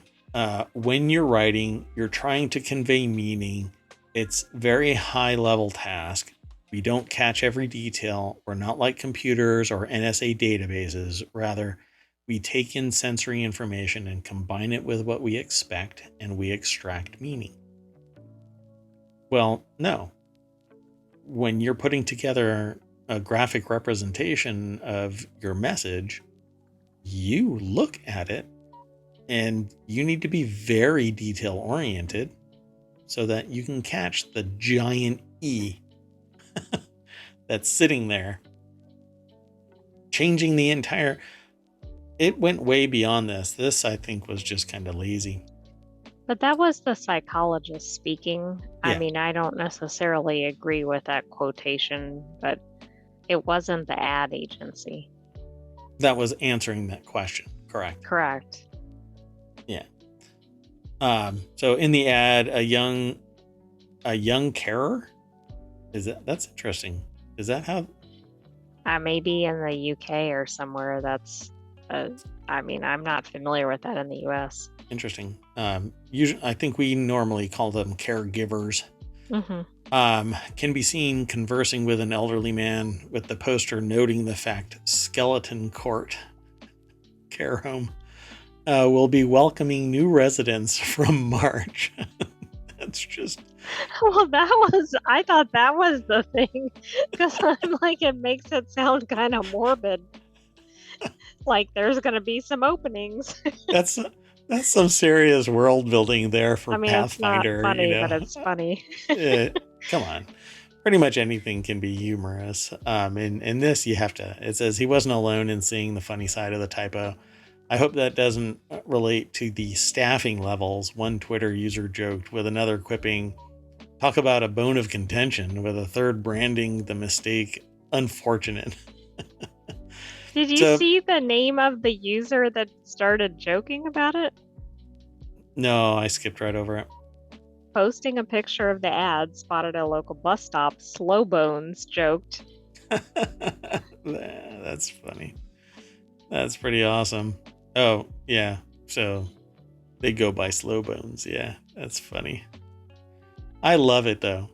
When you're writing, you're trying to convey meaning. It's very high level task. We don't catch every detail. We're not like computers or NSA databases. Rather, we take in sensory information and combine it with what we expect, and we extract meaning. Well, no. When you're putting together a graphic representation of your message, you look at it and you need to be very detail oriented so that you can catch the giant E that's sitting there, changing the entire. It went way beyond this. This, I think, was just kind of lazy. But that was the psychologist speaking. I Yeah, mean, I don't necessarily agree with that quotation, but it wasn't the ad agency. that was answering that question. Correct. Correct. Yeah. So in the ad, a young carer. That's interesting? Is that how? Maybe in the UK or somewhere that's, I mean, I'm not familiar with that in the US. Interesting. Usually, I think we normally call them caregivers. Mm-hmm. Can be seen conversing with an elderly man, with the poster noting the fact Skeleton Court Care Home will be welcoming new residents from March. That's just. Well, I thought that was the thing, because I'm like, it makes it sound kind of morbid. Like there's going to be some openings. That's some serious world building there for I mean, it's not Pathfinder. funny, but it's funny. Come on. Pretty much anything can be humorous. In this, you have to. It says he wasn't alone in seeing the funny side of the typo. I hope that doesn't relate to the staffing levels. One Twitter user joked, with another quipping, "Talk about a bone of contention," with a third branding the mistake unfortunate. Did you So, see the name of the user that started joking about it? no, I skipped right over it. Posting a picture of the ad spotted at a local bus stop, Slow Bones joked. That's funny. That's pretty awesome. Oh, yeah. So they go by Slow Bones. Yeah, that's funny. I love it, though.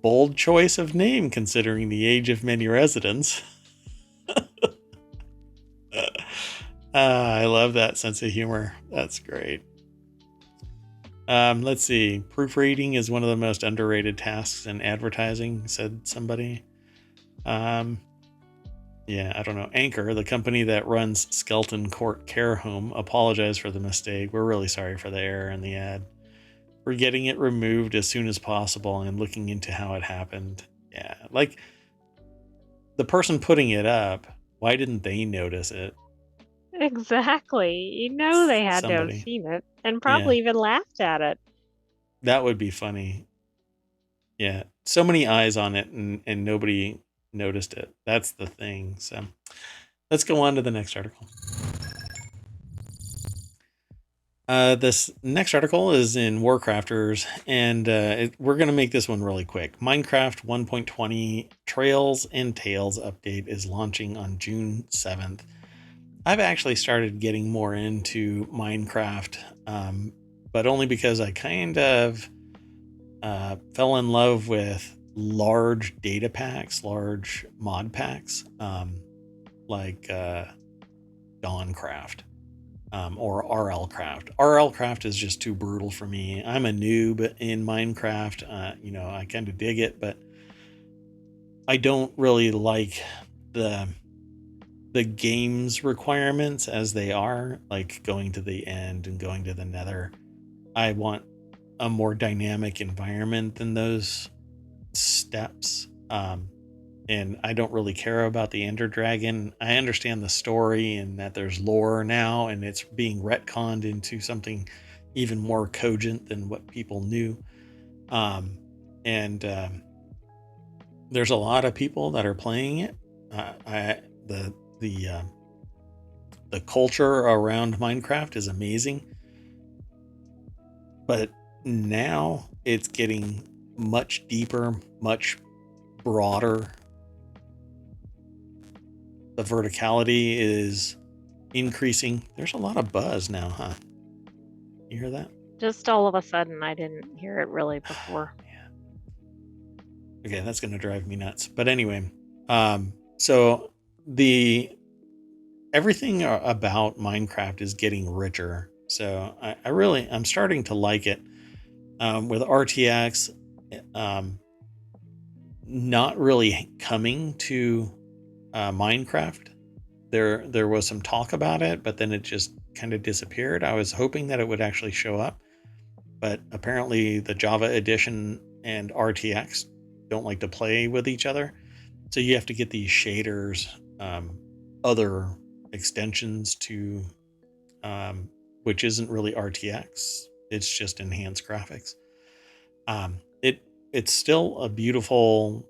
Bold choice of name considering the age of many residents. I love that sense of humor. That's great. Let's see. Proofreading is one of the most underrated tasks in advertising, said somebody. Yeah, I don't know. Anchor, the company that runs Skeleton Court Care Home, apologized for the mistake. We're really sorry for the error in the ad. We're getting it removed as soon as possible and looking into how it happened. Yeah, like the person putting it up, why didn't they notice it? Exactly. You know they had to have Somebody. seen it and Yeah, probably even laughed at it. that would be funny. Yeah, so many eyes on it and nobody noticed it. That's the thing. So let's go on to the next article. This next article is in Warcrafters, and we're going to make this one really quick. Minecraft 1.20 Trails and Tales update is launching on June 7th. I've actually started getting more into Minecraft, but only because I kind of fell in love with large data packs, large mod packs, like Dawncraft. Or RL Craft. RL Craft is just too brutal for me. I'm a noob in Minecraft. I kind of dig it, but I don't really like the game's requirements as they are, like going to the end and going to the Nether. I want a more dynamic environment than those steps. And I don't really care about the Ender Dragon. I understand the story and that there's lore now, and it's being retconned into something even more cogent than what people knew. And there's a lot of people that are playing it. The the uh, the culture around Minecraft is amazing, but now it's getting much deeper, much broader. The verticality is increasing. There's a lot of buzz now, huh? You hear that? Just all of a sudden, I didn't hear it really before. Okay, that's going to drive me nuts. But anyway, so the everything about Minecraft is getting richer. So I'm starting to like it. With RTX, um, not really coming to Minecraft. There was some talk about it, but then it just kind of disappeared. I was hoping that it would actually show up, but apparently the Java edition and RTX don't like to play with each other. So you have to get these shaders, other extensions to, which isn't really RTX. It's just enhanced graphics. It's still a beautiful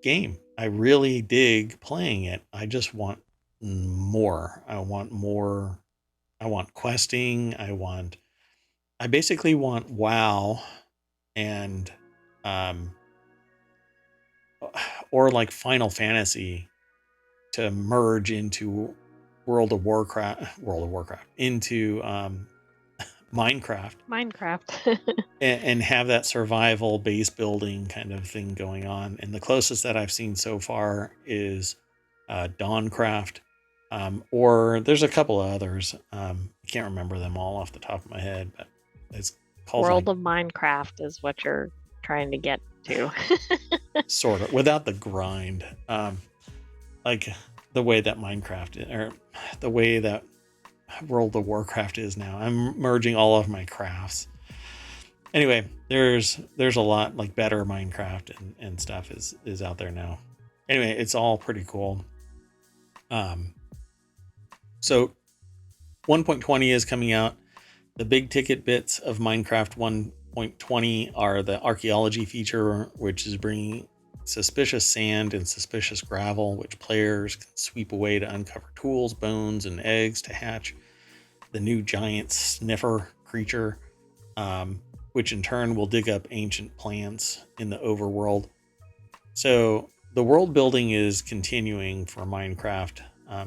game. I really dig playing it. I just want more. I want more. I want questing. I basically want WoW and um or like Final Fantasy to merge into World of Warcraft into Minecraft Minecraft. and have that survival base building kind of thing going on. And the closest that I've seen so far is Dawncraft, or there's a couple of others. I can't remember them all off the top of my head, but it's called like World of Minecraft is what you're trying to get to. sort of without the grind, like the way that Minecraft or the way that World of Warcraft is now. I'm merging all of my crafts. Anyway, there's a lot like better Minecraft and stuff is out there now. Anyway, it's all pretty cool. Um, so 1.20 is coming out. The big ticket bits of Minecraft 1.20 are the archaeology feature, which is bringing suspicious sand and suspicious gravel, which players can sweep away to uncover tools, bones, and eggs to hatch the new giant sniffer creature, which in turn will dig up ancient plants in the overworld. So the world building is continuing for Minecraft.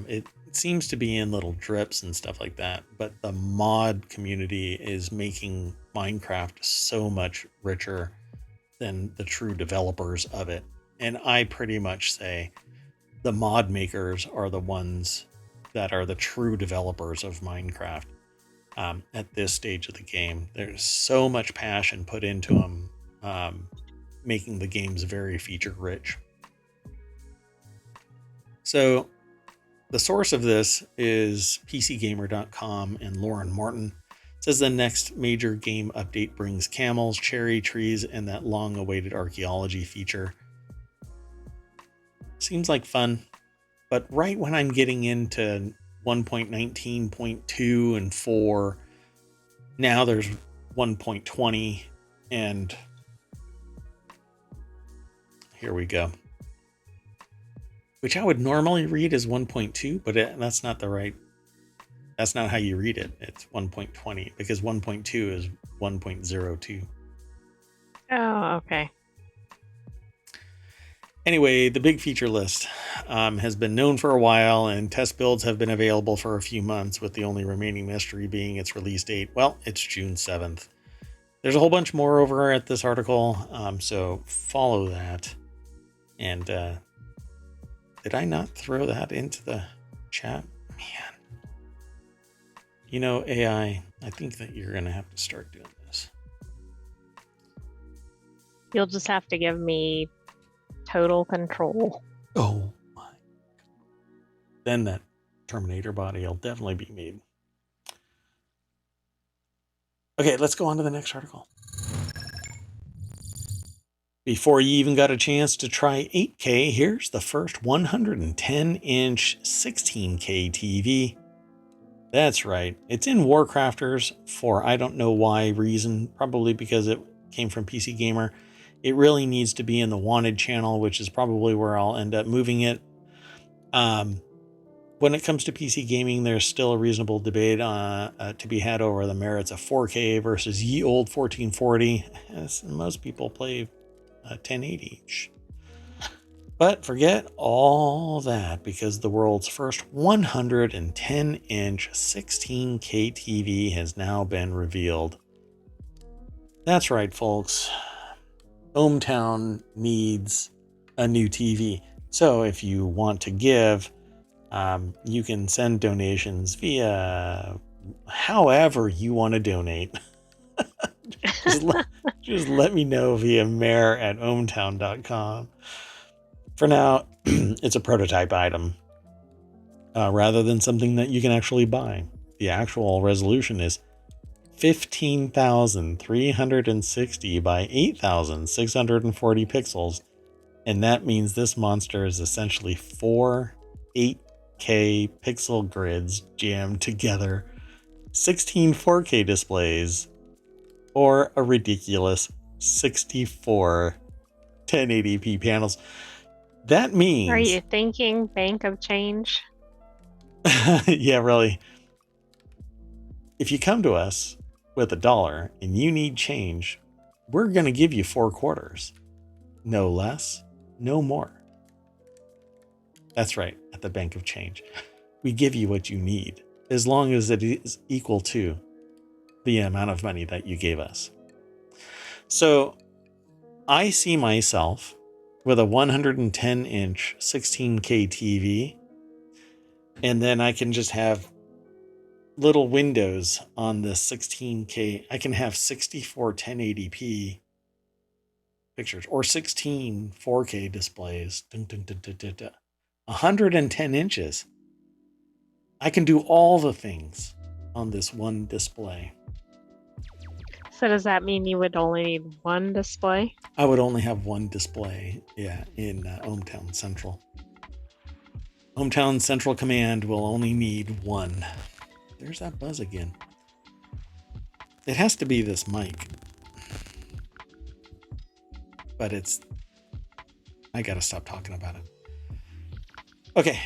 It seems to be in little drips and stuff like that, but the mod community is making Minecraft so much richer than the true developers of it. And I pretty much say the mod makers are the ones that are the true developers of Minecraft. At this stage of the game, there's so much passion put into them, making the games very feature rich. So the source of this is PCGamer.com and Lauren Martin says the next major game update brings camels, cherry trees, and that long-awaited archaeology feature. Seems like fun, but right when I'm getting into 1.19.2 and 4, now there's 1.20, and here we go. Which I would normally read as 1.2, but that's not how you read it. It's 1.20 because 1.2 is 1.02. Oh, okay. Anyway, the big feature list has been known for a while, and test builds have been available for a few months, with the only remaining mystery being its release date. Well, it's June 7th. There's a whole bunch more over at this article, so follow that. And did I not throw that into the chat? Man. You know, AI, I think that you're going to have to start doing this. You'll just have to give me total control. Oh my. Then that Terminator body will definitely be made. Okay, let's go on to the next article. Before you even got a chance to try 8K, here's the first 110-inch 16K TV. That's right, it's in Warcrafters for I don't know why reason, probably because it came from PC Gamer. It really needs to be in the wanted channel, which is probably where I'll end up moving it. When it comes to PC gaming, there's still a reasonable debate to be had over the merits of 4K versus ye old 1440, as most people play 1080. But forget all that, because the world's first 110-inch 16K TV has now been revealed. That's right, folks. ohmTown needs a new TV. So if you want to give, you can send donations via however you want to donate. just let me know via mayor@ohmtown.com. For now, it's a prototype item rather than something that you can actually buy. The actual resolution is 15,360 by 8,640 pixels, and that means this monster is essentially 4 8K pixel grids jammed together, 16 4K displays, or a ridiculous 64 1080p panels. That means... Are you thinking bank of change? Yeah, really. If you come to us with $1 and you need change, we're going to give you 4 quarters. No less, no more. That's right, at the Bank of Change. We give you what you need, as long as it is equal to the amount of money that you gave us. So I see myself with a 110-inch 16K TV, and then I can just have little windows on the 16K. I can have 64 1080p pictures or 16 4K displays. 110 inches. I can do all the things on this one display. So does that mean you would only need one display? I would only have one display, in ohmTown Central. ohmTown Central Command will only need one. There's that buzz again. It has to be this mic. But I gotta stop talking about it. Okay,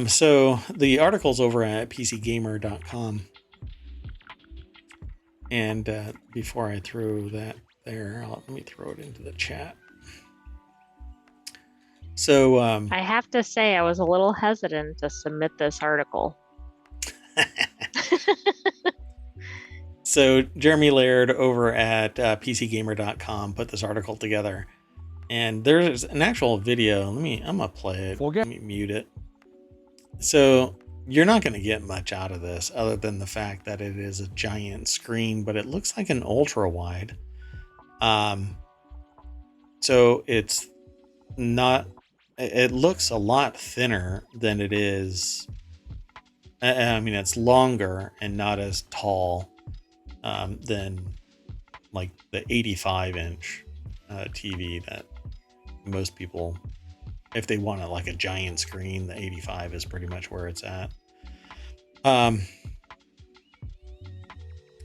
so the article's over at pcgamer.com. And before I throw that there, let me throw it into the chat. So I have to say, I was a little hesitant to submit this article. So Jeremy Laird over at pcgamer.com put this article together. And there's an actual video. I'm going to play it. Let me mute it. So you're not going to get much out of this other than the fact that it is a giant screen, but it looks like an ultra wide. So it looks a lot thinner than it is. I mean, it's longer and not as tall. than like the 85-inch TV that most people, if they want like a giant screen, the 85 is pretty much where it's at.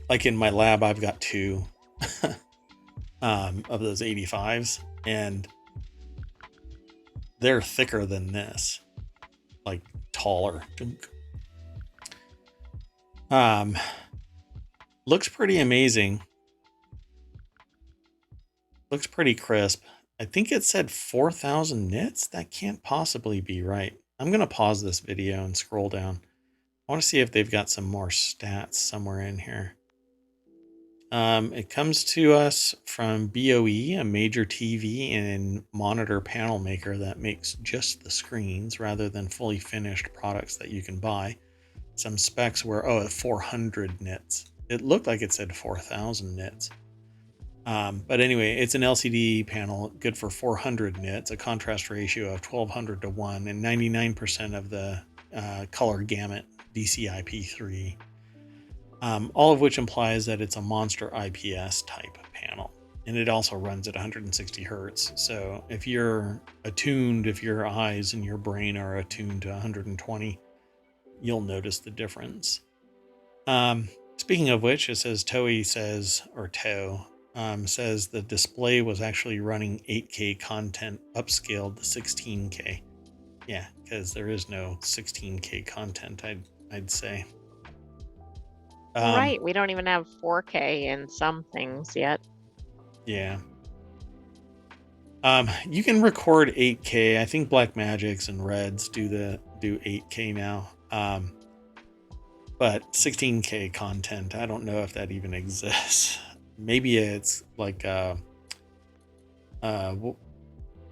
Like in my lab, I've got two of those 85s, and they're thicker than this, like taller. Looks pretty amazing. Looks pretty crisp. I think it said 4,000 nits. That can't possibly be right. I'm going to pause this video and scroll down. I want to see if they've got some more stats somewhere in here. It comes to us from BOE, a major TV and monitor panel maker that makes just the screens rather than fully finished products that you can buy. Some specs were, 400 nits. It looked like it said 4,000 nits. But anyway, it's an LCD panel, good for 400 nits, a contrast ratio of 1200 to 1, and 99% of the color gamut DCI-P3. All of which implies that it's a monster IPS type panel. And it also runs at 160 hertz. So if your eyes and your brain are attuned to 120, you'll notice the difference. Speaking of which, it says Toei says the display was actually running 8K content upscaled to 16K. Yeah, because there is no 16K content, I'd say. Right, we don't even have 4K in some things yet. Yeah. You can record 8K. I think Blackmagics and Reds do 8K now. But 16K content, I don't know if that even exists. Maybe it's like what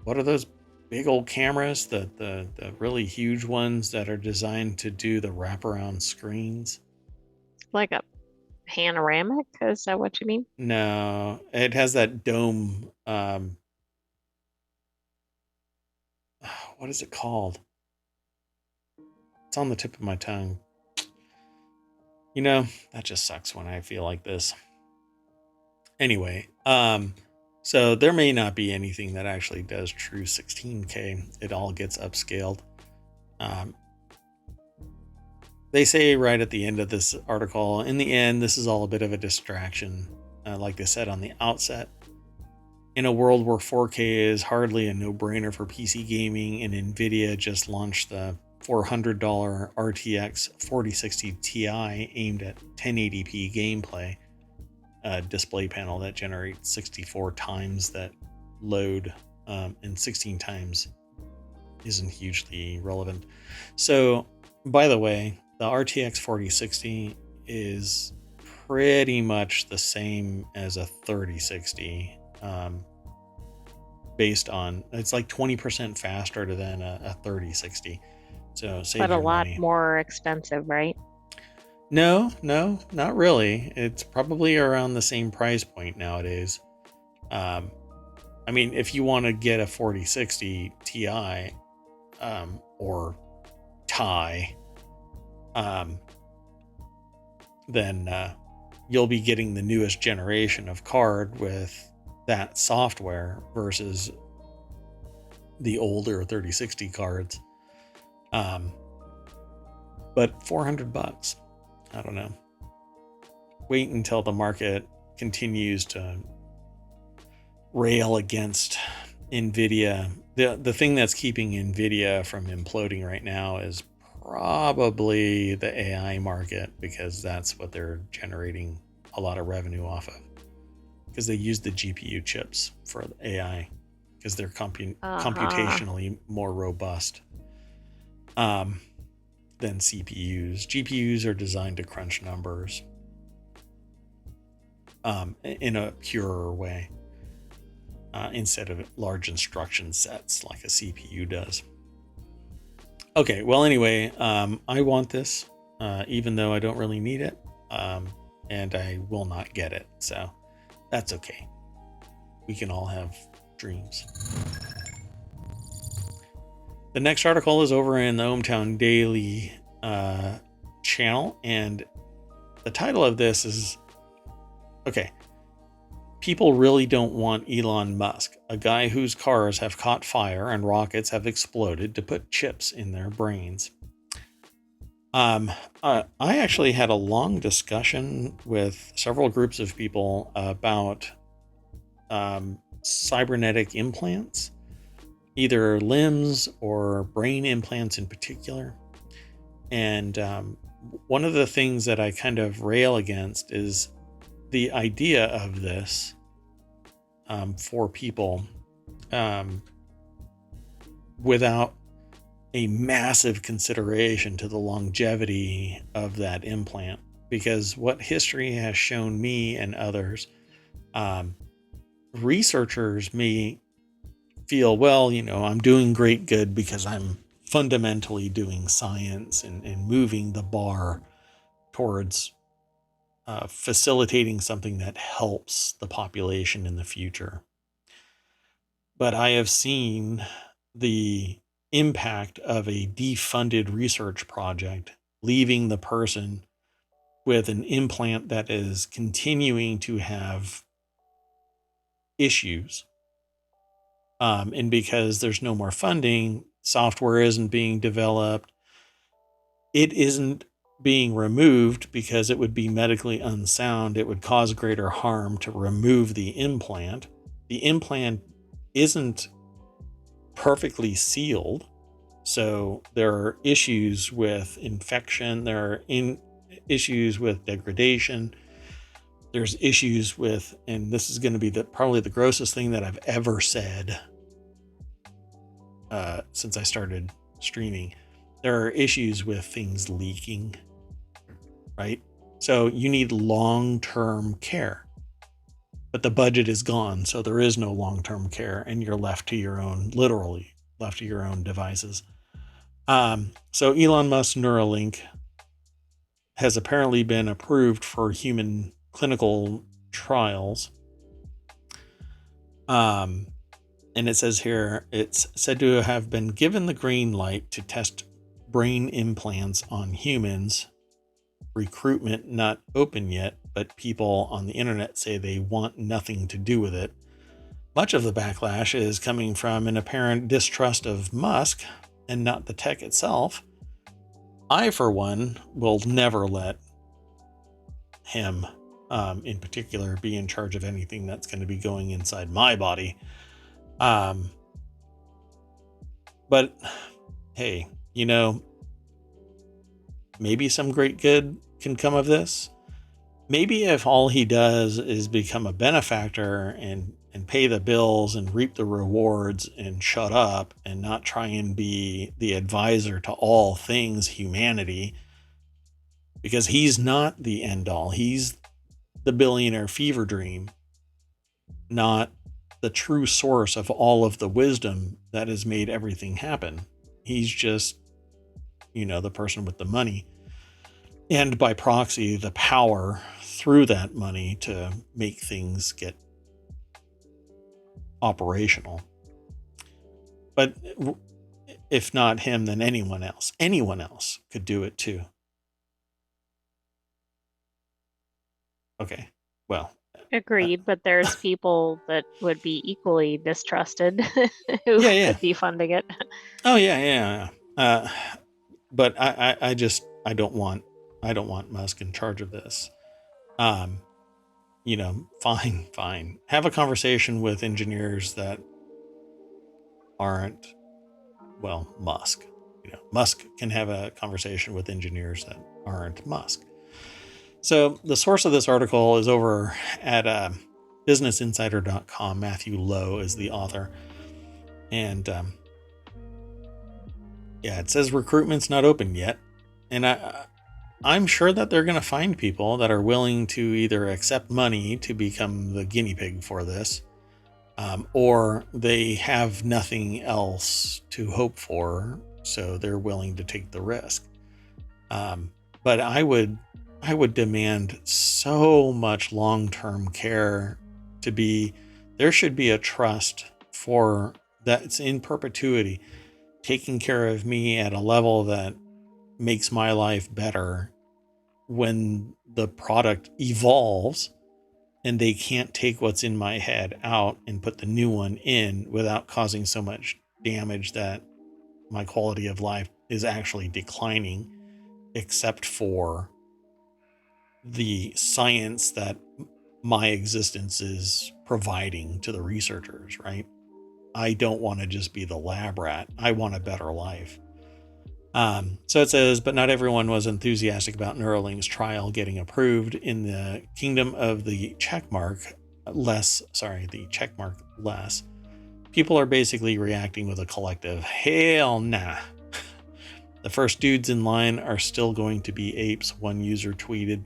are those big old cameras? The really huge ones that are designed to do the wraparound screens. Like a panoramic? Is that what you mean? No, it has that dome. What is it called? It's on the tip of my tongue. You know, that just sucks when I feel like this. Anyway, so there may not be anything that actually does true 16K. It all gets upscaled. They say right at the end of this article, in the end, this is all a bit of a distraction, like they said on the outset. In a world where 4K is hardly a no-brainer for PC gaming, and NVIDIA just launched the $400 RTX 4060 Ti aimed at 1080p gameplay, a display panel that generates 64 times that load, and 16 times isn't hugely relevant. So, by the way, the RTX 4060 is pretty much the same as a 3060, based on, it's like 20% faster than a 3060. So save But a your lot money. more expensive, right? No, not really. It's probably around the same price point nowadays. I mean, if you want to get a 4060 Ti, or Ti, then you'll be getting the newest generation of card with that software versus the older 3060 cards. But $400, I don't know. Wait until the market continues to rail against NVIDIA. The thing that's keeping NVIDIA from imploding right now is probably the AI market, because that's what they're generating a lot of revenue off of, because they use the GPU chips for AI because they're computationally more robust than CPUs. GPUs are designed to crunch numbers in a purer way, instead of large instruction sets like a CPU does. Okay, well, anyway, I want this, even though I don't really need it, and I will not get it, so that's okay. We can all have dreams. The next article is over in the ohmTown Daily channel, and the title of this is Okay. People really don't want Elon Musk, a guy whose cars have caught fire and rockets have exploded, to put chips in their brains. I actually had a long discussion with several groups of people about cybernetic implants, either limbs or brain implants in particular. And one of the things that I kind of rail against is the idea of this for people um, without a massive consideration to the longevity of that implant. Because what history has shown me and others, um, researchers may feel, well, I'm doing great good because I'm fundamentally doing science and moving the bar towards facilitating something that helps the population in the future. But I have seen the impact of a defunded research project, leaving the person with an implant that is continuing to have issues. And because there's no more funding, software isn't being developed, it isn't being removed because it would be medically unsound. It would cause greater harm to remove the implant. The implant isn't perfectly sealed. So there are issues with infection, there are issues with degradation, there's issues with, and this is going to be probably the grossest thing that I've ever said since I started streaming. There are issues with things leaking, right? So you need long-term care, but the budget is gone, so there is no long-term care, and you're left to your own, literally left to your own devices. So Elon Musk's Neuralink has apparently been approved for human clinical trials. And it says here, it's said to have been given the green light to test brain implants on humans. Recruitment not open yet, but people on the internet say they want nothing to do with it. Much of the backlash is coming from an apparent distrust of Musk and not the tech itself. I, for one, will never let him, in particular, be in charge of anything that's going to be going inside my body. But hey, maybe some great good can come of this. Maybe if all he does is become a benefactor and pay the bills and reap the rewards and shut up and not try and be the advisor to all things humanity, because he's not the end all. He's the billionaire fever dream, not the true source of all of the wisdom that has made everything happen. He's just, the person with the money, and by proxy, the power through that money to make things get operational. But if not him, then anyone else could do it too. Okay, well, Agreed, but there's people that would be equally distrusted who yeah. could be funding it. Oh yeah. But I don't want Musk in charge of this. Fine. Have a conversation with engineers that aren't, well, Musk. Musk can have a conversation with engineers that aren't Musk. So the source of this article is over at businessinsider.com. Matthew Lowe is the author. And it says recruitment's not open yet. And I'm sure that they're going to find people that are willing to either accept money to become the guinea pig for this, or they have nothing else to hope for, so they're willing to take the risk. But I would demand so much long-term care to be, there should be a trust for that's in perpetuity, taking care of me at a level that makes my life better when the product evolves and they can't take what's in my head out and put the new one in without causing so much damage that my quality of life is actually declining, except for the science that my existence is providing to the researchers, right? I don't want to just be the lab rat. I want a better life. So it says, but not everyone was enthusiastic about Neuralink's trial getting approved in the kingdom of the checkmark less. People are basically reacting with a collective, hell nah. The first dudes in line are still going to be apes, one user tweeted.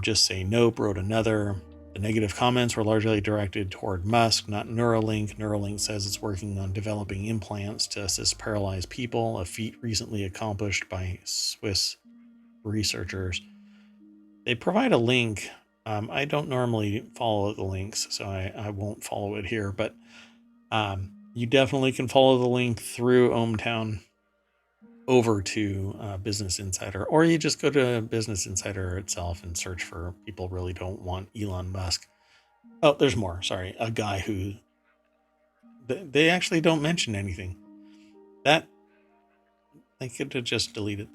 Just say nope, wrote another. The negative comments were largely directed toward Musk, not Neuralink. Neuralink says it's working on developing implants to assist paralyzed people, a feat recently accomplished by Swiss researchers. They provide a link. I don't normally follow the links, so I won't follow it here, but you definitely can follow the link through ohmTown over to Business Insider, or you just go to Business Insider itself and search for people really don't want Elon Musk. Oh, there's more. Sorry. A guy who they actually don't mention anything. That they could have just deleted.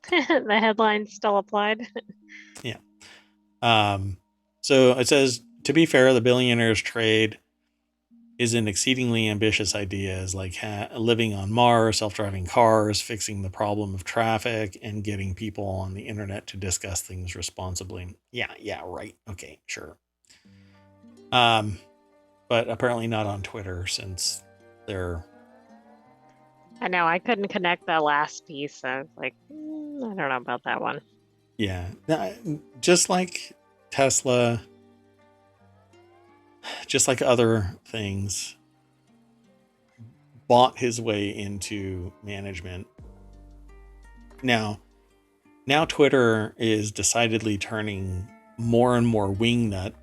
The headline still applied. Yeah. So it says, to be fair, the billionaires trade is an exceedingly ambitious idea, like living on Mars, self-driving cars, fixing the problem of traffic, and getting people on the internet to discuss things responsibly. Yeah, right. Okay, sure. But apparently not on Twitter, since they're... I know, I couldn't connect that last piece. I was like, I don't know about that one. Yeah, just like Tesla, just like other things, bought his way into management. Now Twitter is decidedly turning more and more wingnut,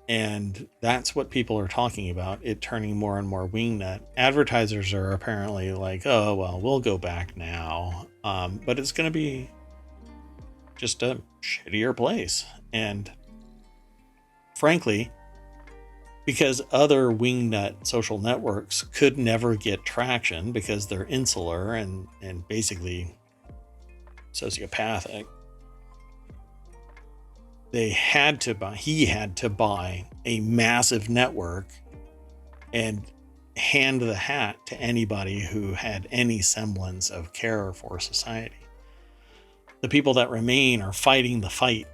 and that's what people are talking about, it turning more and more wingnut. Advertisers are apparently like, oh, well, we'll go back now. But it's going to be just a shittier place. And frankly, because other wingnut social networks could never get traction because they're insular and basically sociopathic, he had to buy a massive network and hand the hat to anybody who had any semblance of care for society. The people that remain are fighting the fight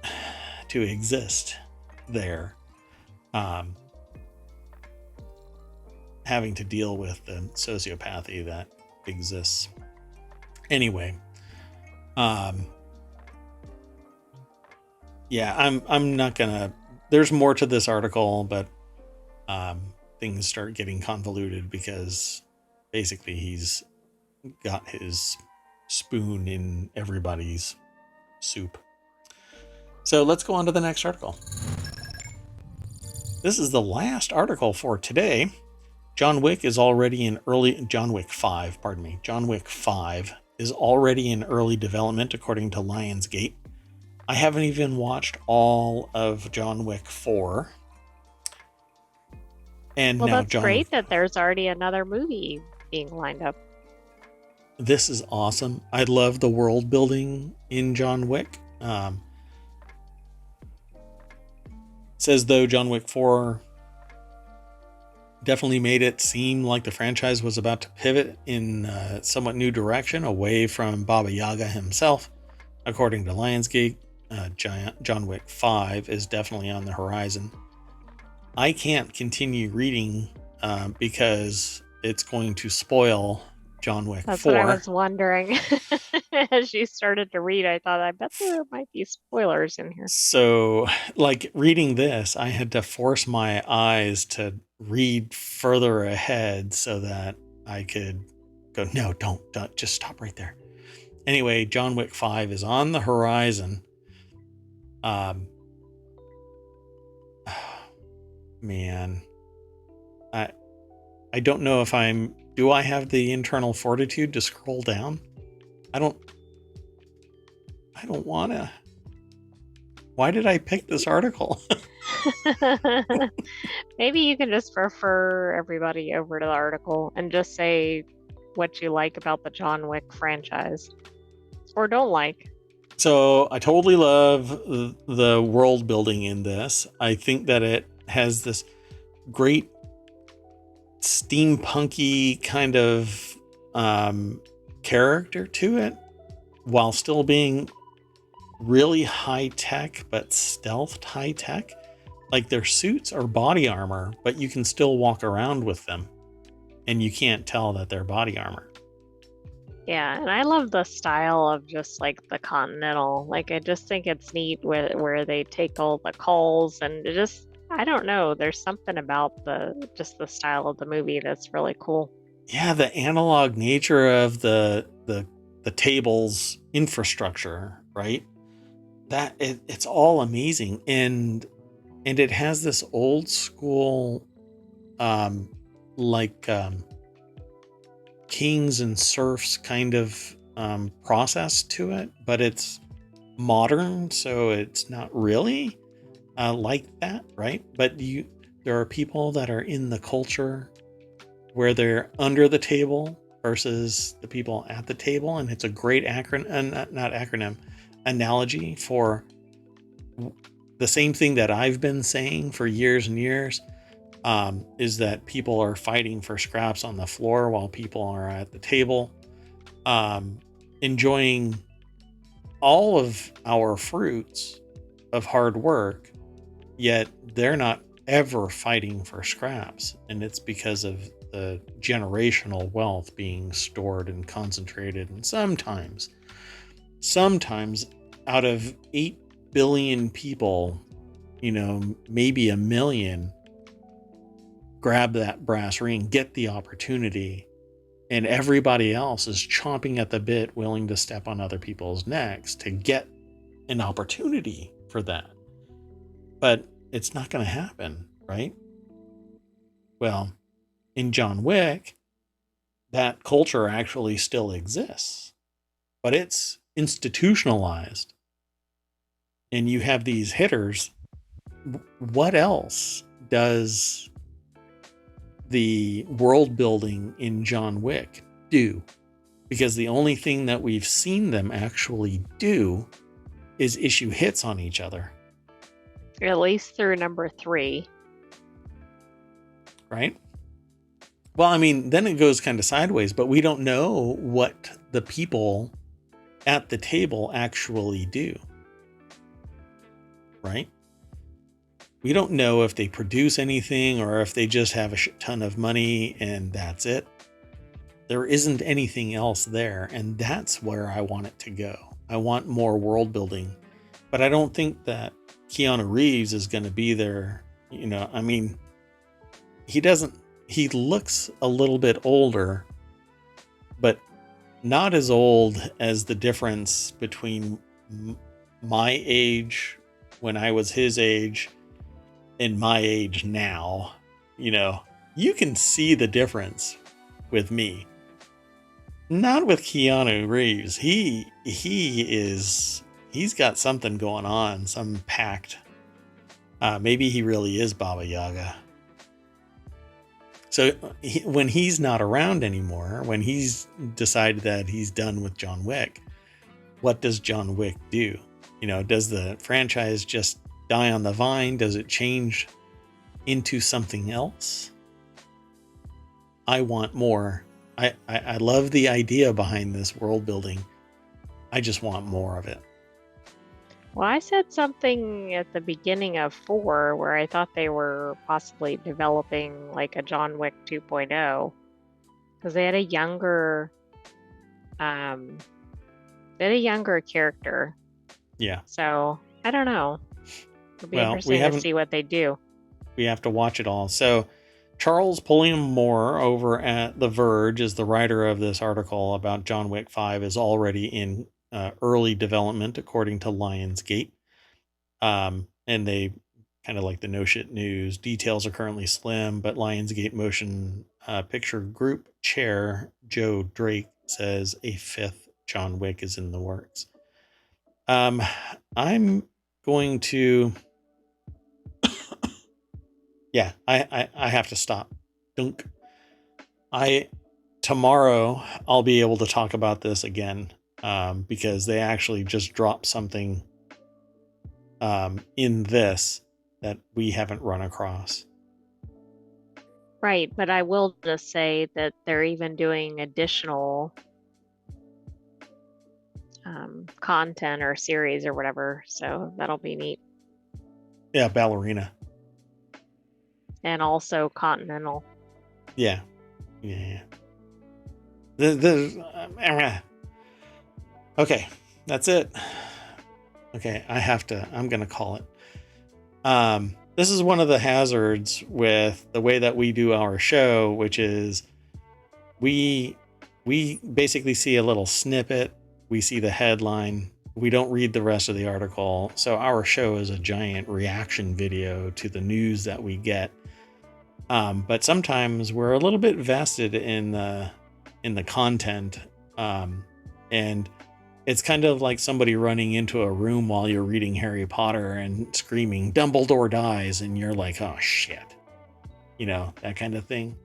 to exist there, having to deal with the sociopathy that exists. Anyway, yeah, I'm not gonna. There's more to this article, but things start getting convoluted because basically he's got his spoon in everybody's soup. So let's go on to the next article. This is the last article for today. John Wick 5 is already in early development, according to Lionsgate. I haven't even watched all of John Wick 4. And well, now that's great that there's already another movie being lined up. This is awesome. I love the world building in John Wick. It says, though, John Wick 4 definitely made it seem like the franchise was about to pivot in a somewhat new direction, away from Baba Yaga himself. According to Lionsgate, John Wick 5 is definitely on the horizon. I can't continue reading because it's going to spoil John Wick 4. That's what I was wondering. As you started to read, I thought, I bet there might be spoilers in here. So, like, reading this, I had to force my eyes to read further ahead so that I could go, no, don't just stop right there. Anyway, John Wick 5 is on the horizon. Man, I don't know if do I have the internal fortitude to scroll down? I don't want to. Why did I pick this article? Maybe you can just refer everybody over to the article and just say what you like about the John Wick franchise or don't like. So I totally love the world building in this. I think that it has this great steampunky kind of character to it while still being really high tech, but stealthed high tech. Like their suits are body armor, but you can still walk around with them and you can't tell that they're body armor. Yeah, and I love the style of just like the Continental. Like I just think it's neat where they take all the calls and it just I don't know, there's something about the just the style of the movie that's really cool. Yeah, the analog nature of the table's infrastructure, right? It's all amazing, and it has this old school um like kings and serfs kind of process to it, but it's modern, so it's not really like that, right? But there are people that are in the culture where they're under the table versus the people at the table, and it's a great acronym, not acronym, analogy for the same thing that I've been saying for years and years. Is that people are fighting for scraps on the floor while people are at the table, um, enjoying all of our fruits of hard work, yet they're not ever fighting for scraps. And it's because of the generational wealth being stored and concentrated. And sometimes out of 8 billion people, maybe a million grab that brass ring, get the opportunity, and everybody else is chomping at the bit, willing to step on other people's necks to get an opportunity for that. But it's not going to happen, right? Well, in John Wick, that culture actually still exists, but it's institutionalized. And you have these hitters. What else does the world building in John Wick do? Because the only thing that we've seen them actually do is issue hits on each other. At least through number 3. Right? Well, I mean, then it goes kind of sideways, but we don't know what the people at the table actually do. Right? We don't know if they produce anything or if they just have a ton of money and that's it. There isn't anything else there, and that's where I want it to go. I want more world building, but I don't think that Keanu Reeves is going to be there. I mean, he looks a little bit older, but not as old as the difference between my age when I was his age and my age now. You can see the difference with me. Not with Keanu Reeves. He's got something going on, some pact. Maybe he really is Baba Yaga. So when he's not around anymore, when he's decided that he's done with John Wick, what does John Wick do? Does the franchise just die on the vine? Does it change into something else? I want more. I love the idea behind this world building. I just want more of it. Well, I said something at the beginning of 4 where I thought they were possibly developing like a John Wick 2.0 because um, they had a younger character. Yeah. So I don't know. It'll be Well, interesting to see what they do. We have to watch it all. So Charles Pulliam Moore over at The Verge is the writer of this article about John Wick 5 is already in early development, according to Lionsgate. And they kind of like the no shit news. Details are currently slim, but Lionsgate Motion Picture Group chair Joe Drake says a 5th John Wick is in the works. I'm going to. Yeah, I have to stop. Dunk. Tomorrow I'll be able to talk about this again, because they actually just dropped something in this that we haven't run across. Right, but I will just say that they're even doing additional content or series or whatever, so that'll be neat. Yeah, ballerina. And also Continental. Yeah, yeah. Okay, that's it. Okay, I'm gonna call it. This is one of the hazards with the way that we do our show, which is we basically see a little snippet, we see the headline, we don't read the rest of the article. So our show is a giant reaction video to the news that we get. But sometimes we're a little bit vested in the content, and it's kind of like somebody running into a room while you're reading Harry Potter and screaming, "Dumbledore dies," and you're like, "Oh shit," that kind of thing.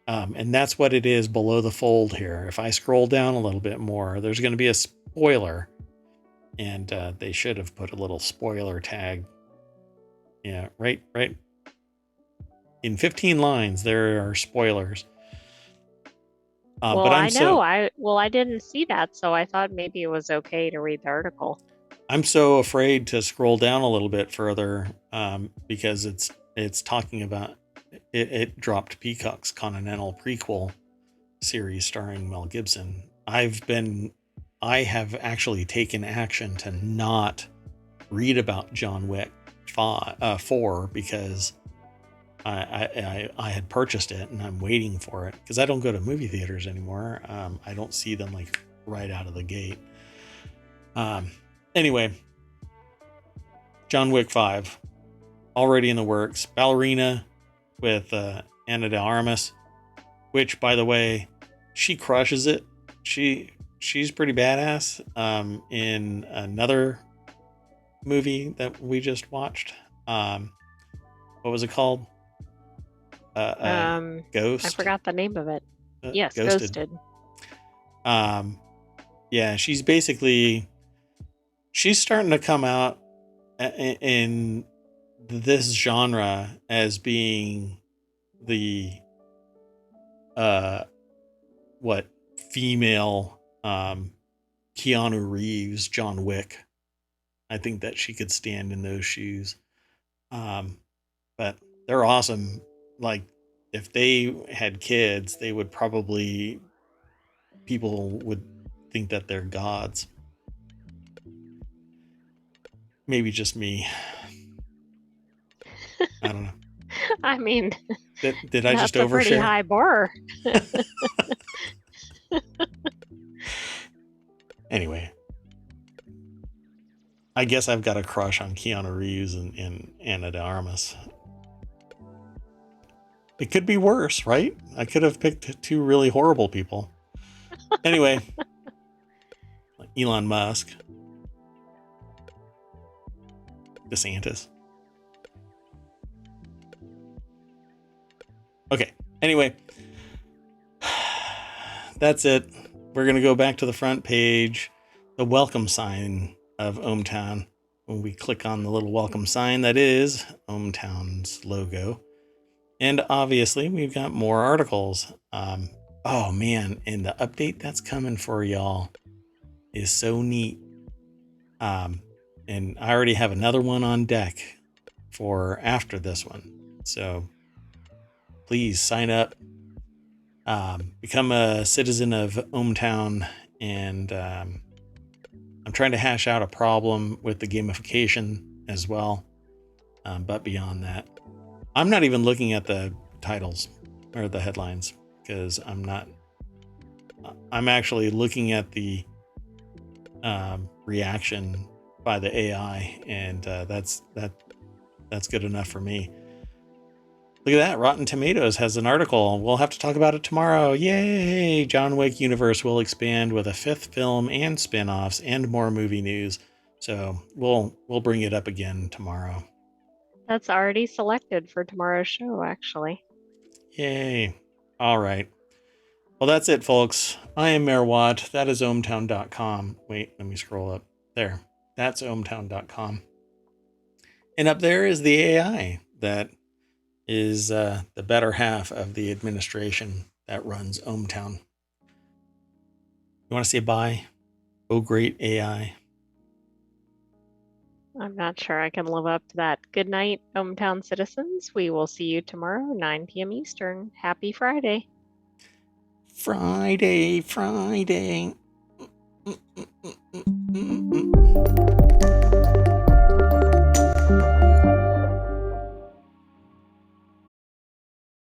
And that's what it is below the fold here. If I scroll down a little bit more, there's going to be a spoiler, and they should have put a little spoiler tag. Yeah, right. In 15 lines, there are spoilers. Well, But I know. I didn't see that, so I thought maybe it was okay to read the article. I'm so afraid to scroll down a little bit further, because it's talking about it dropped Peacock's Continental prequel series starring Mel Gibson. I have actually taken action to not read about John Wick 4 because I had purchased it and I'm waiting for it because I don't go to movie theaters anymore. I don't see them like right out of the gate. Anyway, John Wick 5 already in the works. Ballerina with Ana de Armas, which, by the way, she crushes it. She's pretty badass in another movie that we just watched. What was it called? Ghost. I forgot the name of it. Yes, Ghosted. Yeah, she's starting to come out in this genre as being the female Keanu Reeves, John Wick. I think that she could stand in those shoes. But they're awesome. Like, if they had kids, people would think that they're gods. Maybe just me. I don't know. I mean, did I just overshare? That's a pretty high bar. Anyway, I guess I've got a crush on Keanu Reeves and Ana de Armas. It could be worse, right? I could have picked two really horrible people. Anyway, Elon Musk, DeSantis. Okay, anyway, that's it. We're going to go back to the front page, the welcome sign of ohmTown. When we click on the little welcome sign, that is ohmTown's logo. And obviously, we've got more articles. Oh man, and the update that's coming for y'all is so neat. And I already have another one on deck for after this one. So please sign up, become a citizen of ohmTown, and I'm trying to hash out a problem with the gamification as well. But beyond that, I'm not even looking at the titles or the headlines because I'm actually looking at the reaction by the AI, and that's good enough for me. Look at that. Rotten Tomatoes has an article. We'll have to talk about it tomorrow. Yay! John Wick universe will expand with a 5th film and spin-offs and more movie news. So we'll bring it up again tomorrow. That's already selected for tomorrow's show, actually. Yay. All right. Well, that's it, folks. I am Mayor Watt. That is ohmTown.com. Wait, let me scroll up. There. That's ohmTown.com. And up there is the AI that is the better half of the administration that runs ohmTown. You want to say bye? Oh, great AI. I'm not sure I can live up to that. Good night, ohmTown citizens. We will see you tomorrow, 9 p.m. Eastern. Happy Friday. Friday, Friday.